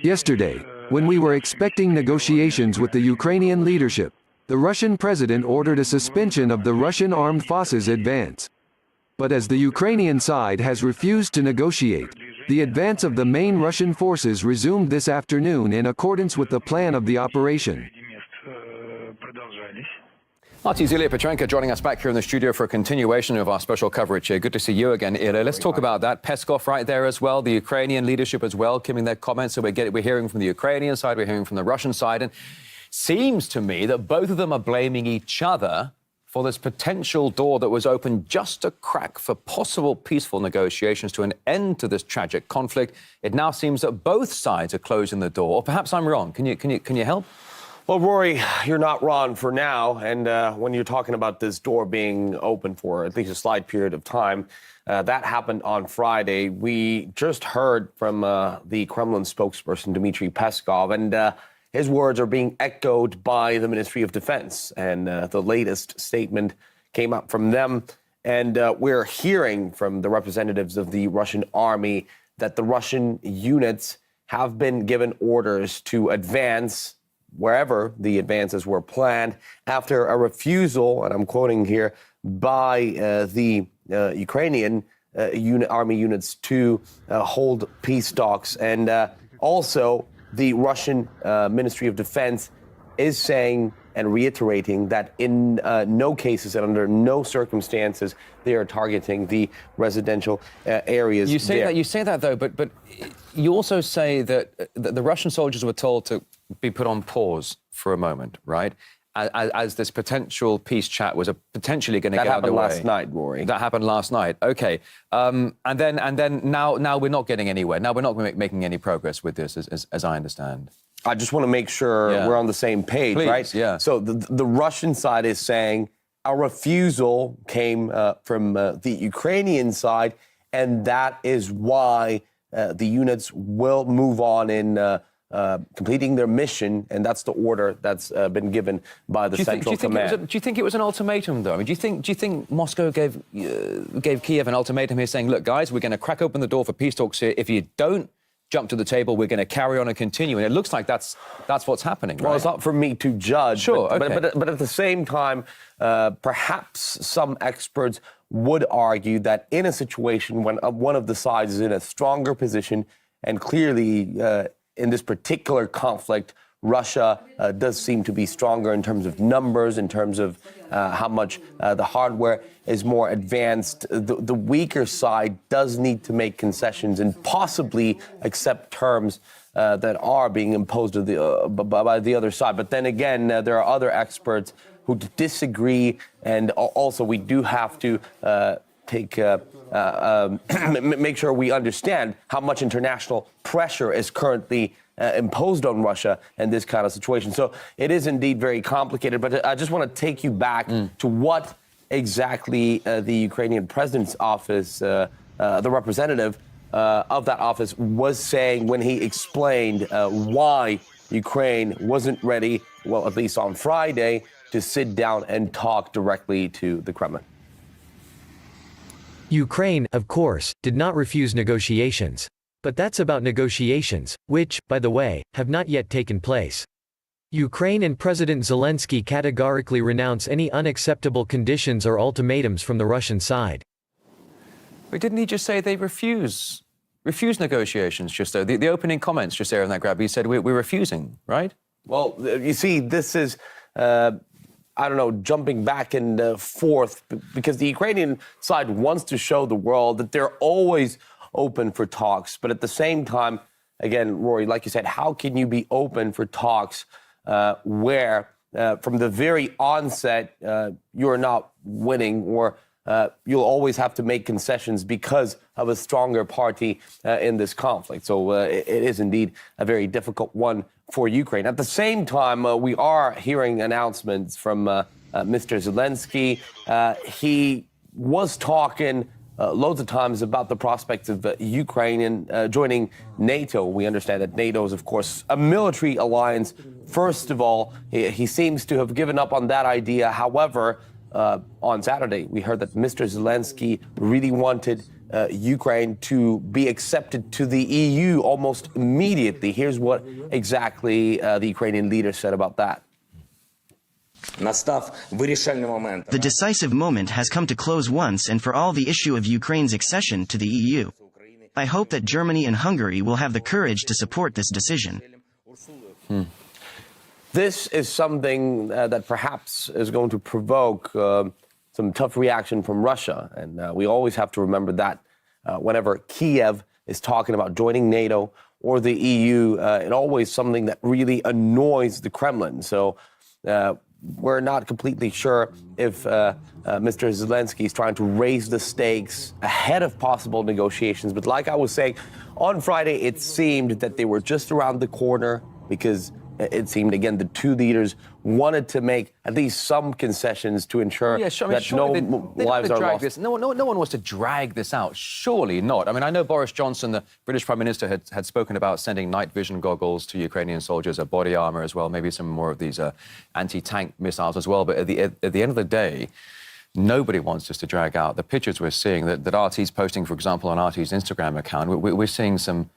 Yesterday, when we were expecting negotiations with the Ukrainian leadership, the Russian president ordered a suspension of the Russian armed forces advance. But as the Ukrainian side has refused to negotiate, the advance of the main Russian forces resumed this afternoon in accordance with the plan of the operation. RT's Ilya Petrenko joining us back here in the studio for a continuation of our special coverage here. Good to see you again, Ilya. Let's talk about that. Peskov right there as well, the Ukrainian leadership as well, giving their comments. So we're hearing from the Ukrainian side, we're hearing from the Russian side. And seems to me that both of them are blaming each other for this potential door that was opened just a crack for possible peaceful negotiations to an end to this tragic conflict. It now seems that both sides are closing the door. Or perhaps I'm wrong. Can you help? Well, Rory, you're not wrong for now. And when you're talking about this door being open for at least a slight period of time, that happened on Friday. We just heard from the Kremlin spokesperson, Dmitry Peskov, and his words are being echoed by the Ministry of Defense. And the latest statement came up from them. And we're hearing from the representatives of the Russian army that the Russian units have been given orders to advance wherever the advances were planned after a refusal, and I'm quoting here, by the Ukrainian army units to hold peace talks. And also, the Russian Ministry of Defense is saying and reiterating that in no cases and under no circumstances they are targeting the residential areas. You say that though, but you also say that the Russian soldiers were told to be put on pause for a moment, right? As this potential peace chat was potentially going to get underway. That happened last night, Rory. That happened last night. Okay, and then now we're not getting anywhere. Now we're not making any progress with this, as I understand. I just want to make sure we're on the same page, Please, right? Yeah. So the Russian side is saying a refusal came from the Ukrainian side, and that is why the units will move on in completing their mission, and that's the order that's been given by the Central Command. Do you think it was an ultimatum, though? I mean, do you think Moscow gave Kiev an ultimatum here, saying, "Look, guys, we're going to crack open the door for peace talks here. If you don't jump to the table, we're going to carry on and continue"? And it looks like that's what's happening, right? Well, it's not for me to judge. Sure, but at the same time, perhaps some experts would argue that in a situation when one of the sides is in a stronger position, and clearly in this particular conflict, Russia does seem to be stronger in terms of numbers, in terms of how much the hardware is more advanced. The weaker side does need to make concessions and possibly accept terms that are being imposed by the other side. But then again, there are other experts who disagree, and also we do have to make sure we understand how much international pressure is currently imposed on Russia in this kind of situation. So it is indeed very complicated. But I just want to take you back to what exactly the Ukrainian president's office, the representative of that office, was saying when he explained why Ukraine wasn't ready, well, at least on Friday, to sit down and talk directly to the Kremlin. Ukraine, of course, did not refuse negotiations. But that's about negotiations, which, by the way, have not yet taken place. Ukraine and President Zelensky categorically renounce any unacceptable conditions or ultimatums from the Russian side. But didn't he just say they refuse negotiations, just there? The opening comments just there in that grab, he said, we're refusing, right? Well, you see, this is, I don't know, jumping back and forth, because the Ukrainian side wants to show the world that they're always open for talks. But at the same time, again, Rory, like you said, how can you be open for talks where from the very onset you're not winning, or you'll always have to make concessions because of a stronger party in this conflict? So it is indeed a very difficult one for Ukraine. At the same time, we are hearing announcements from Mr. Zelensky. He was talking loads of times about the prospects of Ukraine joining NATO. We understand that NATO is, of course, a military alliance. First of all, he seems to have given up on that idea. However, on Saturday, we heard that Mr. Zelensky really wanted Ukraine to be accepted to the EU almost immediately. Here's what exactly the Ukrainian leader said about that. The decisive moment has come to close once and for all the issue of Ukraine's accession to the EU. I hope that Germany and Hungary will have the courage to support this decision. This is something that perhaps is going to provoke some tough reaction from Russia. And we always have to remember that whenever Kiev is talking about joining NATO or the EU, it's always something that really annoys the Kremlin. So we're not completely sure if Mr. Zelensky is trying to raise the stakes ahead of possible negotiations. But like I was saying, on Friday, it seemed that they were just around the corner, because it seemed, again, the two leaders wanted to make at least some concessions to ensure that no lives are lost. No one wants to drag this out. Surely not. I mean, I know Boris Johnson, the British Prime Minister, had spoken about sending night vision goggles to Ukrainian soldiers, a body armor as well, maybe some more of these anti-tank missiles as well. But at the end of the day, nobody wants us to drag out the pictures we're seeing that RT's posting, for example, on RT's Instagram account. We're seeing some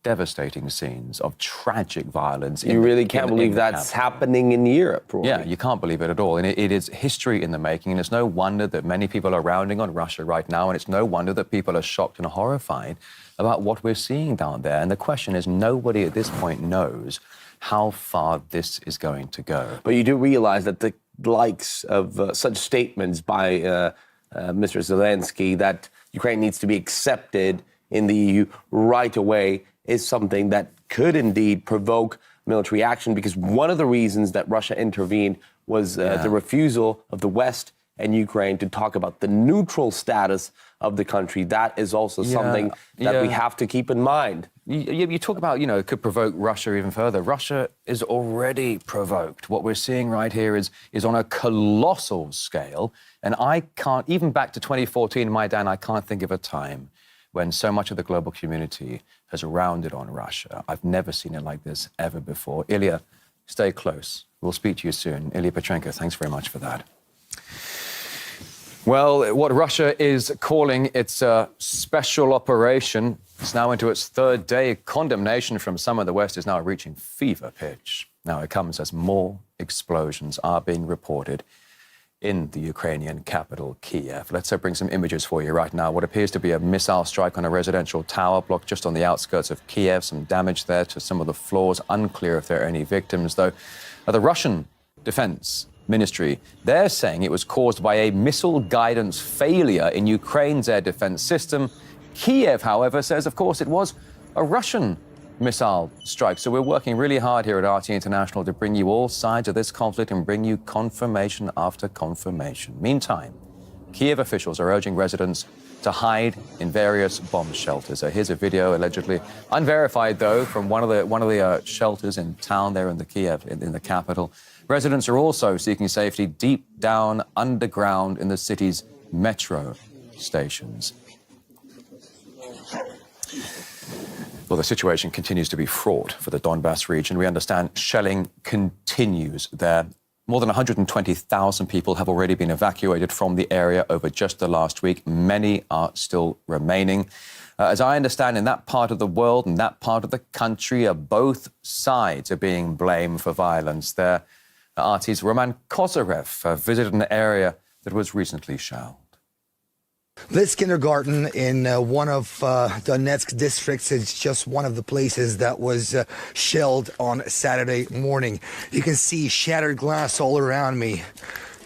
devastating scenes of tragic violence. You really can't believe that's happening in Europe, Rory. Yeah, you can't believe it at all. And it is history in the making. And it's no wonder that many people are rounding on Russia right now. And it's no wonder that people are shocked and horrified about what we're seeing down there. And the question is, nobody at this point knows how far this is going to go. But you do realize that the likes of such statements by Mr. Zelensky, that Ukraine needs to be accepted in the EU right away, is something that could indeed provoke military action, because one of the reasons that Russia intervened was the refusal of the West and Ukraine to talk about the neutral status of the country. That is also something that we have to keep in mind. You talk about, it could provoke Russia even further. Russia is already provoked. What we're seeing right here is on a colossal scale. And I can't, even back to 2014, Maidan, I can't think of a time when so much of the global community has rounded on Russia. I've never seen it like this ever before. Ilya, stay close. We'll speak to you soon. Ilya Petrenko, thanks very much for that. Well, what Russia is calling its special operation is now into its third day. Condemnation from some of the West is now reaching fever pitch. Now, it comes as more explosions are being reported in the Ukrainian capital, Kiev. Let's bring some images for you right now. What appears to be a missile strike on a residential tower block just on the outskirts of Kiev. Some damage there to some of the floors. Unclear if there are any victims, though. The Russian Defense Ministry, they're saying it was caused by a missile guidance failure in Ukraine's air defense system. Kiev, however, says, of course, it was a Russian missile strike. So we're working really hard here at RT International to bring you all sides of this conflict and bring you confirmation after confirmation. Meantime, Kiev officials are urging residents to hide in various bomb shelters. Here's a video, allegedly unverified, though, from one of the shelters in town there in the Kiev, in the capital. Residents are also seeking safety deep down underground in the city's metro stations. Well, the situation continues to be fraught for the Donbas region. We understand shelling continues there. More than 120,000 people have already been evacuated from the area over just the last week. Many are still remaining. As I understand, in that part of the world and that part of the country, both sides are being blamed for violence. There, RT's Roman Kozyrev visited an area that was recently shelled. This kindergarten in one of Donetsk districts is just one of the places that was shelled on Saturday morning. You can see shattered glass all around me.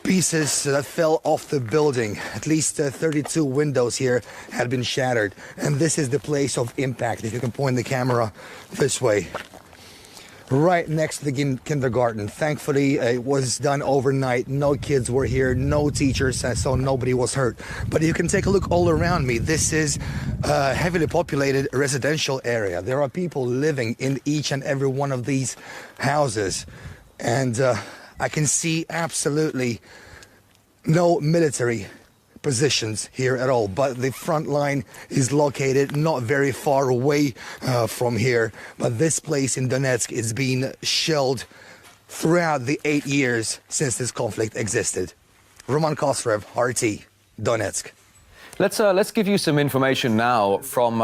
Pieces that fell off the building. At least 32 windows here had been shattered. And this is the place of impact, if you can point the camera this way. Right next to the kindergarten. Thankfully, it was done overnight. No kids were here, no teachers, so nobody was hurt. But you can take a look all around me. This is a heavily populated residential area. There are people living in each and every one of these houses. And I can see absolutely no military positions here at all, but the front line is located not very far away from here. But this place in Donetsk is being shelled throughout the 8 years since this conflict existed. Roman Kozyrev, RT, Donetsk. Let's give you some information now from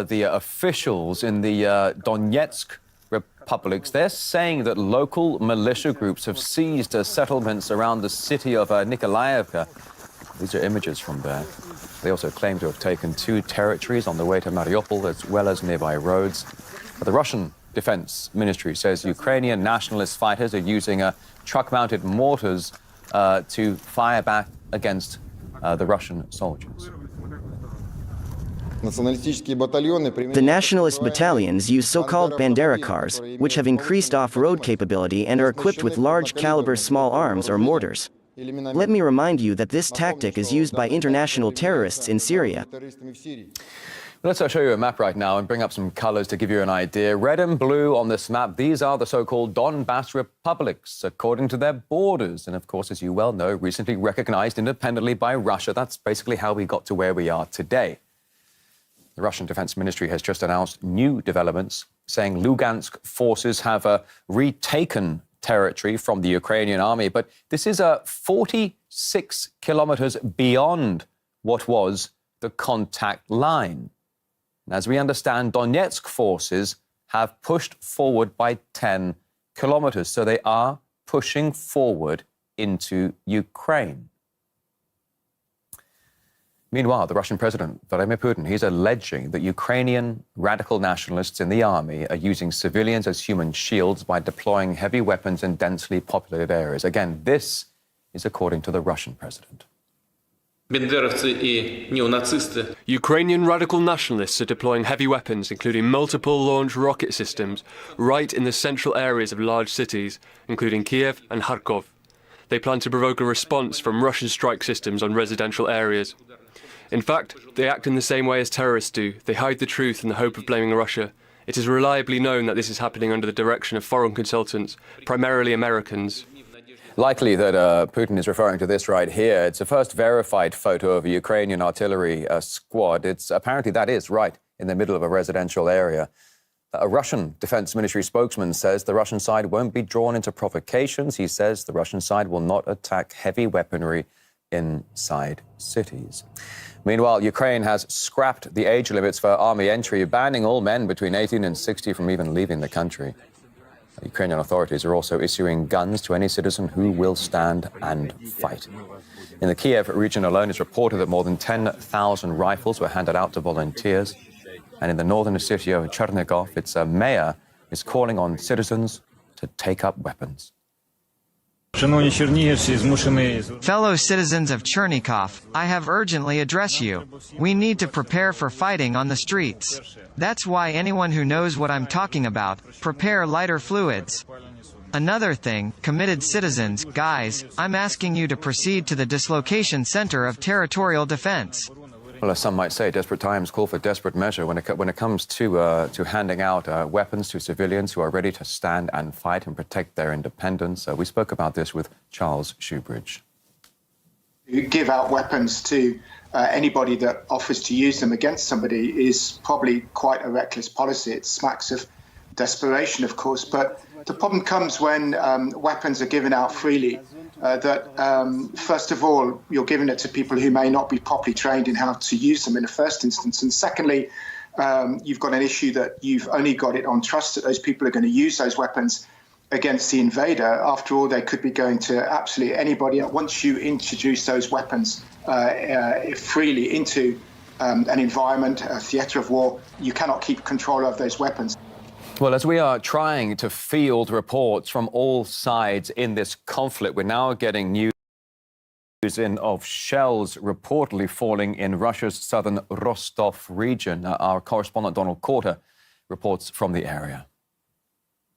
the officials in the Donetsk republics. They're saying that local militia groups have seized settlements around the city of Nikolaevka. These are images from there. They also claim to have taken 2 territories on the way to Mariupol, as well as nearby roads. But the Russian Defense Ministry says Ukrainian nationalist fighters are using truck-mounted mortars to fire back against the Russian soldiers. The nationalist battalions use so-called Bandera cars, which have increased off-road capability and are equipped with large-caliber small arms or mortars. Let me remind you that this tactic is used by international terrorists in Syria. Let's show you a map right now and bring up some colors to give you an idea. Red and blue on this map, these are the so-called Donbas republics, according to their borders. And of course, as you well know, recently recognized independently by Russia. That's basically how we got to where we are today. The Russian Defense Ministry has just announced new developments, saying Luhansk forces have retaken territory from the Ukrainian army, but this is 46 kilometers beyond what was the contact line. And as we understand, Donetsk forces have pushed forward by 10 kilometers, so they are pushing forward into Ukraine. Meanwhile, the Russian President, Vladimir Putin, he's alleging that Ukrainian radical nationalists in the army are using civilians as human shields by deploying heavy weapons in densely populated areas. Again, this is according to the Russian president. Ukrainian radical nationalists are deploying heavy weapons, including multiple launch rocket systems, right in the central areas of large cities, including Kiev and Kharkov. They plan to provoke a response from Russian strike systems on residential areas. In fact, they act in the same way as terrorists do. They hide the truth in the hope of blaming Russia. It is reliably known that this is happening under the direction of foreign consultants, primarily Americans. Likely that Putin is referring to this right here. It's the first verified photo of a Ukrainian artillery squad. Apparently that is right in the middle of a residential area. A Russian Defense Ministry spokesman says the Russian side won't be drawn into provocations. He says the Russian side will not attack heavy weaponry inside cities. Meanwhile, Ukraine has scrapped the age limits for army entry, banning all men between 18 and 60 from even leaving the country. Ukrainian authorities are also issuing guns to any citizen who will stand and fight. In the Kiev region alone, it's reported that more than 10,000 rifles were handed out to volunteers. And in the northern city of Chernigov, its mayor is calling on citizens to take up weapons. Fellow citizens of Chernigov, I have urgently addressed you. We need to prepare for fighting on the streets. That's why anyone who knows what I'm talking about, prepare lighter fluids. Another thing, committed citizens, guys, I'm asking you to proceed to the dislocation center of territorial defense. Well, as some might say, desperate times call for desperate measure when it comes to handing out weapons to civilians who are ready to stand and fight and protect their independence. We spoke about this with Charles Shoebridge. You give out weapons to anybody that offers to use them against somebody is probably quite a reckless policy. It smacks of desperation, of course, but the problem comes when weapons are given out freely. First of all, you're giving it to people who may not be properly trained in how to use them in the first instance. And secondly, you've got an issue that you've only got it on trust that those people are going to use those weapons against the invader. After all, they could be going to absolutely anybody. Once you introduce those weapons freely into an environment, a theatre of war, you cannot keep control of those weapons. Well, as we are trying to field reports from all sides in this conflict, we're now getting news in of shells reportedly falling in Russia's southern Rostov region. Our correspondent Donald Corter reports from the area.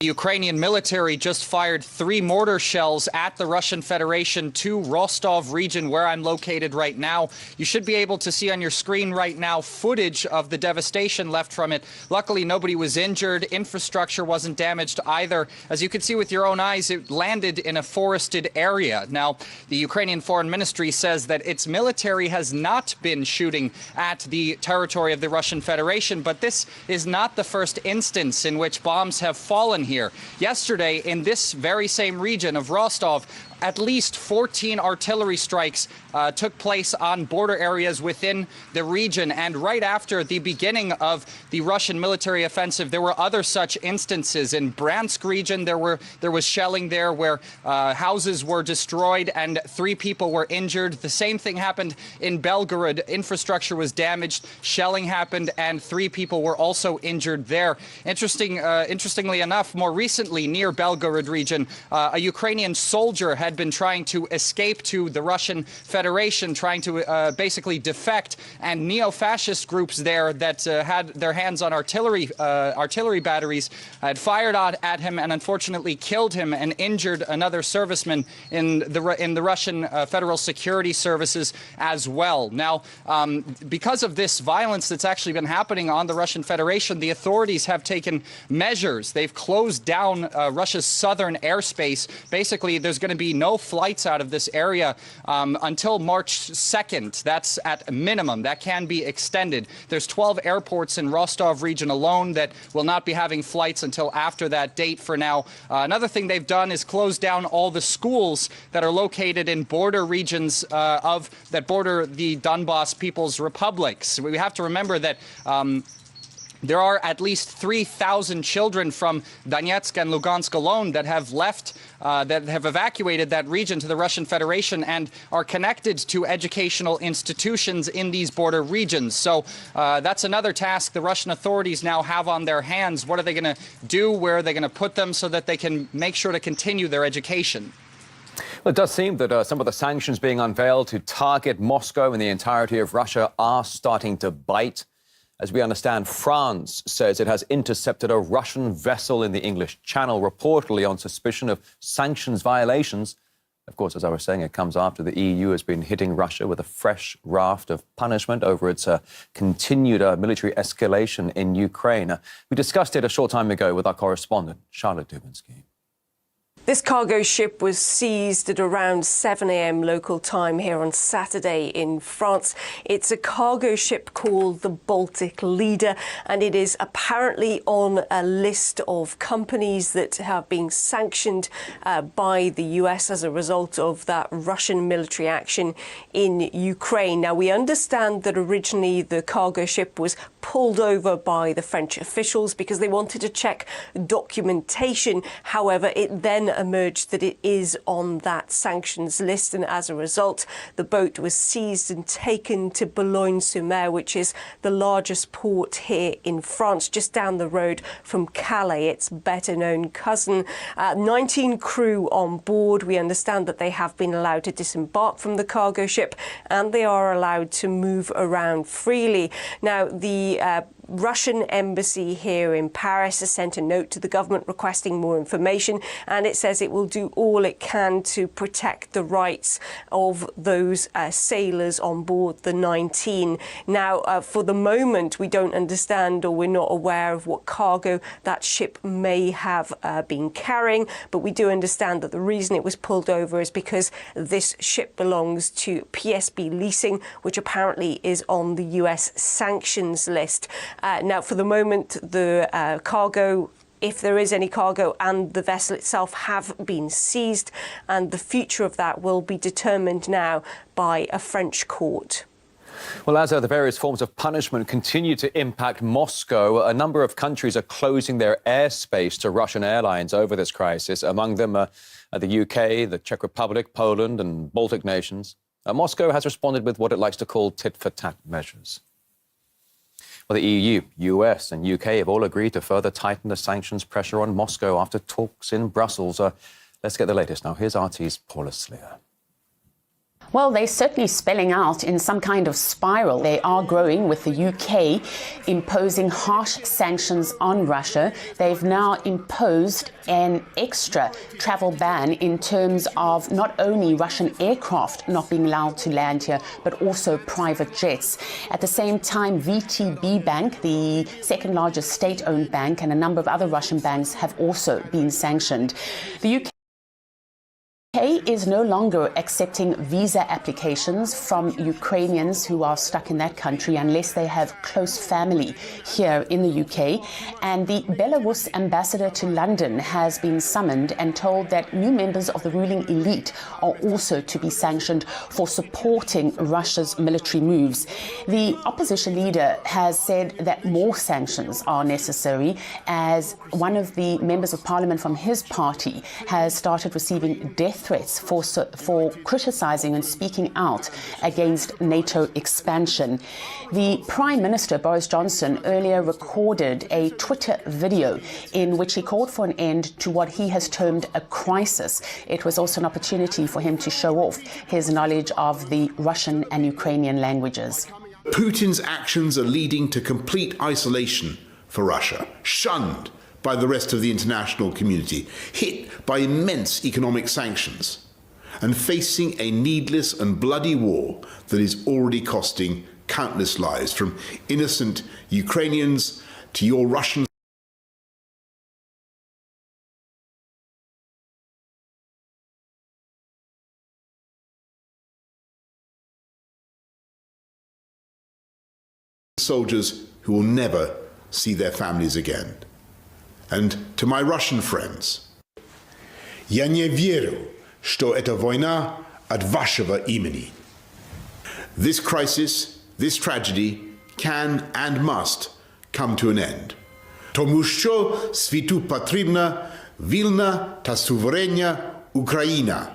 The Ukrainian military just fired 3 mortar shells at the Russian Federation to Rostov region, where I'm located right now. You should be able to see on your screen right now footage of the devastation left from it. Luckily, nobody was injured. Infrastructure wasn't damaged either. As you can see with your own eyes, it landed in a forested area. Now, the Ukrainian Foreign Ministry says that its military has not been shooting at the territory of the Russian Federation, but this is not the first instance in which bombs have fallen here. Yesterday, in this very same region of Rostov, at least 14 artillery strikes took place on border areas within the region. And right after the beginning of the Russian military offensive, there were other such instances. In Bryansk region, there was shelling there where houses were destroyed and 3 people were injured. The same thing happened in Belgorod. Infrastructure was damaged, shelling happened, and 3 people were also injured there. Interestingly enough, more recently near Belgorod region, a Ukrainian soldier had been trying to escape to the Russian Federation, trying to basically defect, and neo-fascist groups there that had their hands on artillery batteries had fired at him and unfortunately killed him and injured another serviceman in the Russian Federal Security Services as well. Now, because of this violence that's actually been happening on the Russian Federation, the authorities have taken measures. They've closed down Russia's southern airspace. Basically, there's going to be no flights out of this area until March 2nd. That's at minimum. That can be extended. There's 12 airports in Rostov region alone that will not be having flights until after that date for now. Another thing they've done is close down all the schools that are located in border regions that border the Donbas People's Republics. We have to remember that there are at least 3,000 children from Donetsk and Luhansk alone that have left, that have evacuated that region to the Russian Federation and are connected to educational institutions in these border regions. So that's another task the Russian authorities now have on their hands. What are they going to do? Where are they going to put them so that they can make sure to continue their education? Well, it does seem that some of the sanctions being unveiled to target Moscow and the entirety of Russia are starting to bite. As we understand, France says it has intercepted a Russian vessel in the English Channel, reportedly on suspicion of sanctions violations. Of course, as I was saying, it comes after the EU has been hitting Russia with a fresh raft of punishment over its continued military escalation in Ukraine. We discussed it a short time ago with our correspondent, Charlotte Dubinsky. This cargo ship was seized at around 7 a.m. local time here on Saturday in France. It's a cargo ship called the Baltic Leader, and it is apparently on a list of companies that have been sanctioned by the US as a result of that Russian military action in Ukraine. Now, we understand that originally the cargo ship was pulled over by the French officials because they wanted to check documentation. However, it then emerged that it is on that sanctions list, and as a result, the boat was seized and taken to Boulogne-sur-Mer, which is the largest port here in France, just down the road from Calais, its better-known cousin. 19 crew on board. We understand that they have been allowed to disembark from the cargo ship, and they are allowed to move around freely. Now, the Russian embassy here in Paris has sent a note to the government requesting more information, and it says it will do all it can to protect the rights of those sailors on board the 19. Now, for the moment, we don't understand, or we're not aware of what cargo that ship may have been carrying, but we do understand that the reason it was pulled over is because this ship belongs to PSB Leasing, which apparently is on the US sanctions list. Now, for the moment, the cargo, if there is any cargo, and the vessel itself have been seized, and the future of that will be determined now by a French court. Well, as the various forms of punishment continue to impact Moscow, a number of countries are closing their airspace to Russian airlines over this crisis. Among them the UK, the Czech Republic, Poland and Baltic nations. Moscow has responded with what it likes to call tit-for-tat measures. Well, the EU, US and UK have all agreed to further tighten the sanctions pressure on Moscow after talks in Brussels. Let's get the latest now. Here's RT's Paula Sleer. Well, they're certainly spelling out in some kind of spiral. They are growing, with the UK imposing harsh sanctions on Russia. They've now imposed an extra travel ban in terms of not only Russian aircraft not being allowed to land here, but also private jets. At the same time, VTB Bank, the second largest state-owned bank, and a number of other Russian banks have also been sanctioned. The UK is no longer accepting visa applications from Ukrainians who are stuck in that country unless they have close family here in the UK. And the Belarus ambassador to London has been summoned and told that new members of the ruling elite are also to be sanctioned for supporting Russia's military moves. The opposition leader has said that more sanctions are necessary, as one of the members of parliament from his party has started receiving death threats for criticising and speaking out against NATO expansion. The Prime Minister, Boris Johnson, earlier recorded a Twitter video in which he called for an end to what he has termed a crisis. It was also an opportunity for him to show off his knowledge of the Russian and Ukrainian languages. Putin's actions are leading to complete isolation for Russia, shunned by the rest of the international community, hit by immense economic sanctions, and facing a needless and bloody war that is already costing countless lives, from innocent Ukrainians to your Russian soldiers who will never see their families again. And to my Russian friends, я не верю, что эта война от вашего имени. This crisis, this tragedy, can and must come to an end. Тому що світу потрібна вільна та суверенна Україна.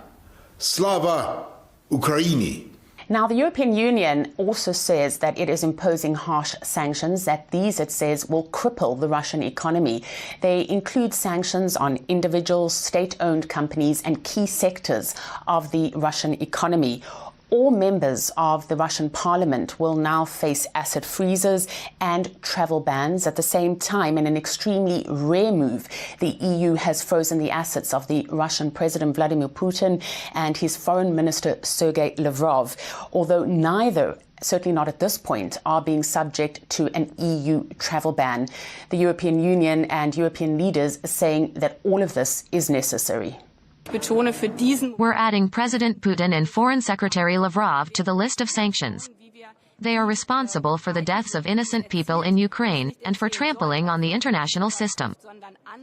Слава Україні! Now, the European Union also says that it is imposing harsh sanctions, that these, it says, will cripple the Russian economy. They include sanctions on individuals, state-owned companies and key sectors of the Russian economy. All members of the Russian parliament will now face asset freezes and travel bans. At the same time, in an extremely rare move, the EU has frozen the assets of the Russian President Vladimir Putin and his foreign minister Sergei Lavrov, although neither, certainly not at this point, are being subject to an EU travel ban. The European Union and European leaders saying that all of this is necessary. We're adding President Putin and Foreign Secretary Lavrov to the list of sanctions. They are responsible for the deaths of innocent people in Ukraine and for trampling on the international system.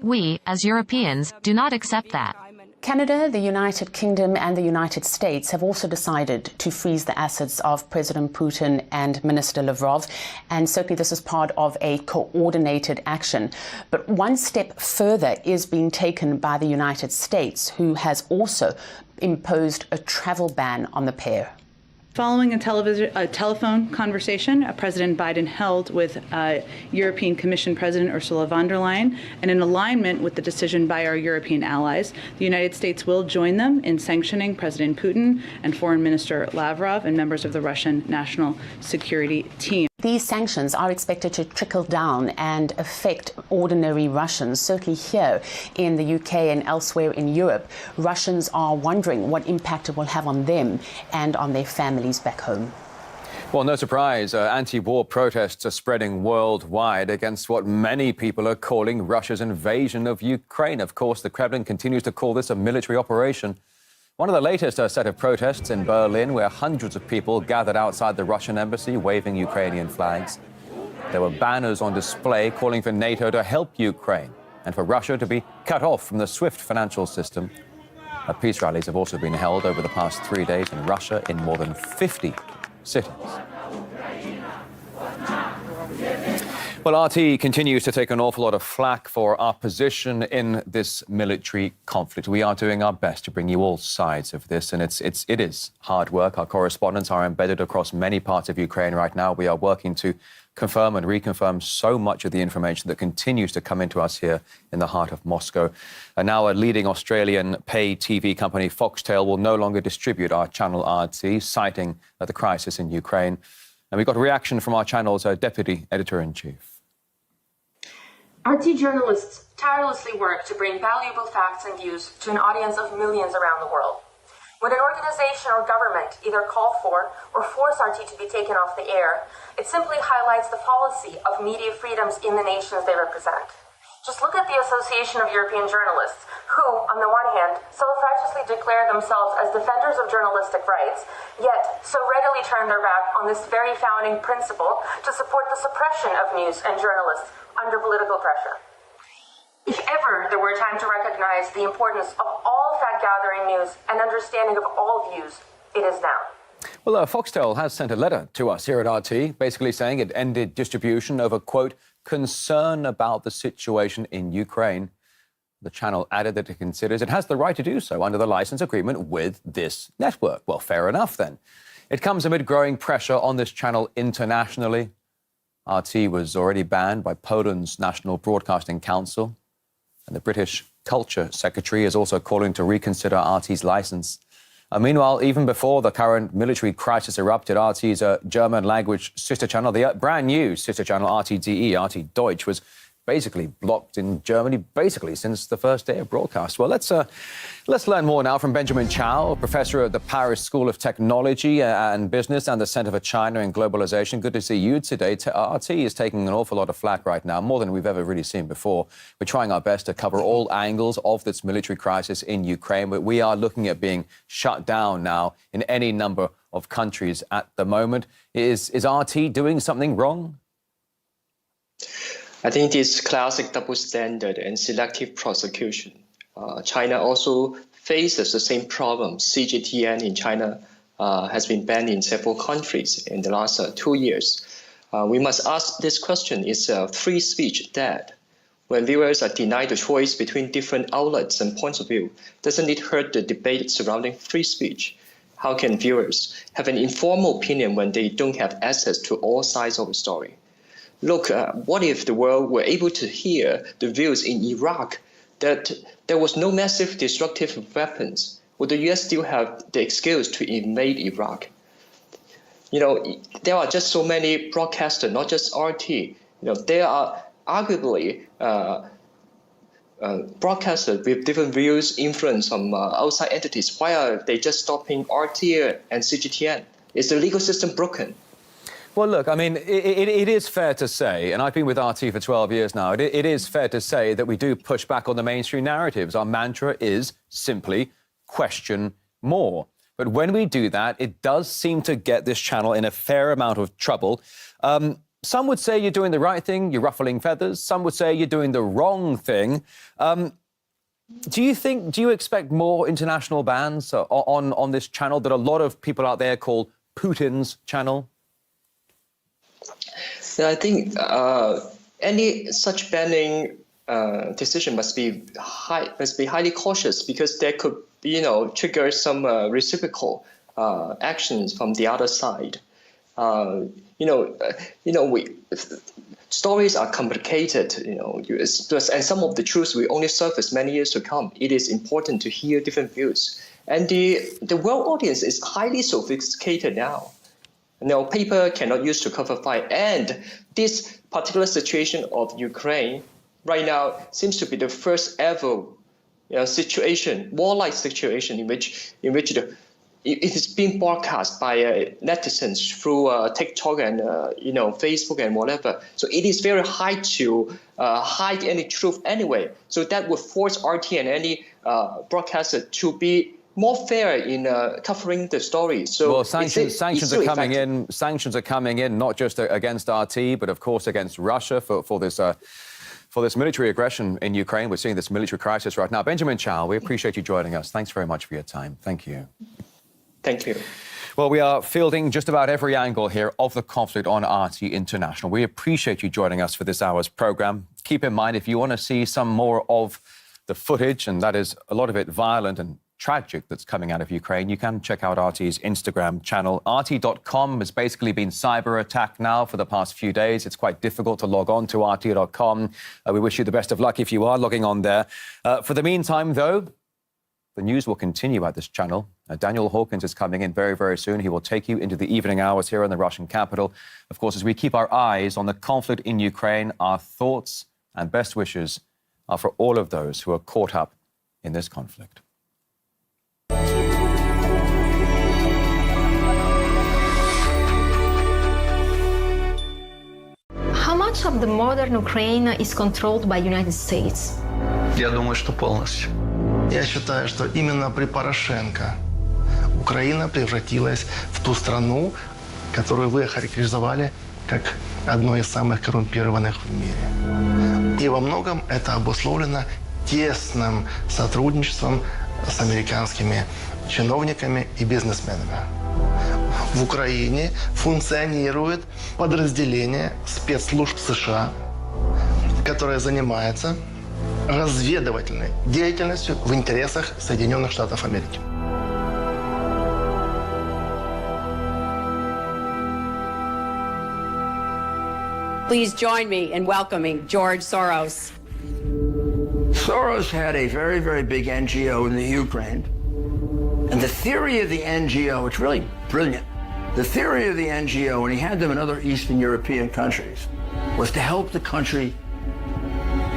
We, as Europeans, do not accept that. Canada, the United Kingdom and the United States have also decided to freeze the assets of President Putin and Minister Lavrov, and certainly this is part of a coordinated action. But one step further is being taken by the United States, who has also imposed a travel ban on the pair. Following a telephone conversation President Biden held with European Commission President Ursula von der Leyen, and in alignment with the decision by our European allies, the United States will join them in sanctioning President Putin and Foreign Minister Lavrov and members of the Russian National Security Team. These sanctions are expected to trickle down and affect ordinary Russians. Certainly here in the UK and elsewhere in Europe, Russians are wondering what impact it will have on them and on their families back home. Well, no surprise, anti-war protests are spreading worldwide against what many people are calling Russia's invasion of Ukraine. Of course, the Kremlin continues to call this a military operation. One of the latest set of protests in Berlin, where hundreds of people gathered outside the Russian embassy waving Ukrainian flags. There were banners on display calling for NATO to help Ukraine and for Russia to be cut off from the SWIFT financial system. Peace rallies have also been held over the past 3 days in Russia in more than 50 cities. Well, RT continues to take an awful lot of flack for our position in this military conflict. We are doing our best to bring you all sides of this, and it is hard work. Our correspondents are embedded across many parts of Ukraine right now. We are working to confirm and reconfirm so much of the information that continues to come into us here in the heart of Moscow. And now a leading Australian pay TV company, Foxtel, will no longer distribute our channel RT, citing the crisis in Ukraine. And we got a reaction from our channel's deputy editor-in-chief. RT journalists tirelessly work to bring valuable facts and views to an audience of millions around the world. When an organization or government either call for or force RT to be taken off the air, it simply highlights the fallacy of media freedoms in the nations they represent. Just look at the Association of European Journalists, who, on the one hand, self-righteously declare themselves as defenders of journalistic rights, yet so readily turn their back on this very founding principle to support the suppression of news and journalists under political pressure. If ever there were a time to recognize the importance of all fact-gathering news and understanding of all views, it is now. Well, Foxtel has sent a letter to us here at RT, basically saying it ended distribution over, quote, concern about the situation in Ukraine. The channel added that it considers it has the right to do so under the license agreement with this network. Well, fair enough then. It comes amid growing pressure on this channel internationally. RT was already banned by Poland's National Broadcasting Council, and the British Culture Secretary is also calling to reconsider RT's license. Meanwhile, even before the current military crisis erupted, RT's German-language sister channel, the brand new sister channel RTDE, RT Deutsch, was basically blocked in Germany, since the first day of broadcast. Well, let's learn more now from Benjamin Chow, professor at the Paris School of Technology and Business and the Center for China and Globalization. Good to see you today. RT is taking an awful lot of flack right now, more than we've ever really seen before. We're trying our best to cover all angles of this military crisis in Ukraine, but we are looking at being shut down now in any number of countries at the moment. Is RT doing something wrong? I think it is classic double standard and selective prosecution. China also faces the same problem. CGTN in China has been banned in several countries in the last 2 years. We must ask this question, is free speech dead? When viewers are denied the choice between different outlets and points of view, doesn't it hurt the debate surrounding free speech? How can viewers have an informed opinion when they don't have access to all sides of the story? Look, what if the world were able to hear the views in Iraq that there was no massive destructive weapons? Would the US still have the excuse to invade Iraq? You know, there are just so many broadcasters, not just RT. You know, there are arguably broadcasters with different views, influence from outside entities. Why are they just stopping RT and CGTN? Is the legal system broken? Well, look, I mean, it is fair to say, and I've been with RT for 12 years now, it is fair to say that we do push back on the mainstream narratives. Our mantra is simply question more. But when we do that, it does seem to get this channel in a fair amount of trouble. Some would say you're doing the right thing, you're ruffling feathers. Some would say you're doing the wrong thing. Do you expect more international bans on this channel that a lot of people out there call Putin's channel? I think any such banning decision must be highly cautious, because there could, trigger some reciprocal actions from the other side. Stories are complicated, and some of the truths will only surface many years to come. It is important to hear different views, and the world audience is highly sophisticated now. paper cannot use to cover fire. And this particular situation of Ukraine right now seems to be the first ever situation, warlike situation, in which it is being broadcast by netizens through TikTok and Facebook and whatever. So it is very hard to hide any truth anyway. So that would force RT and any broadcaster to be more fair in covering the story. So well, sanctions are coming in. Sanctions are coming in, not just against RT, but of course against Russia for this military aggression in Ukraine. We're seeing this military crisis right now. Benjamin Chow, we appreciate you joining us. Thanks very much for your time. Thank you. Thank you. Well, we are fielding just about every angle here of the conflict on RT International. We appreciate you joining us for this hour's programme. Keep in mind, if you want to see some more of the footage, and that is a lot of it violent and tragic that's coming out of Ukraine, you can check out RT's Instagram channel. RT.com has basically been cyber-attacked now for the past few days. It's quite difficult to log on to RT.com. We wish you the best of luck if you are logging on there. For the meantime, though, the news will continue at this channel. Daniel Hawkins is coming in very, very soon. He will take you into the evening hours here in the Russian capital. Of course, as we keep our eyes on the conflict in Ukraine, our thoughts and best wishes are for all of those who are caught up in this conflict. How much of the modern Ukraine is controlled by United States? Я думаю, что полностью. Я считаю, что именно при Порошенко Украина превратилась в ту страну, которую вы охарактеризовали как одну из самых коррумпированных в мире. И во многом это обусловлено тесным сотрудничеством с американскими чиновниками и бизнесменами. В Украине функционирует подразделение спецслужб США, которое занимается разведывательной деятельностью в интересах Соединенных Штатов Америки. Please join me in welcoming George Soros. Soros had a very, very big NGO in the Ukraine. And the theory of the NGO, it's really brilliant. The theory of the NGO, and he had them in other Eastern European countries, was to help the country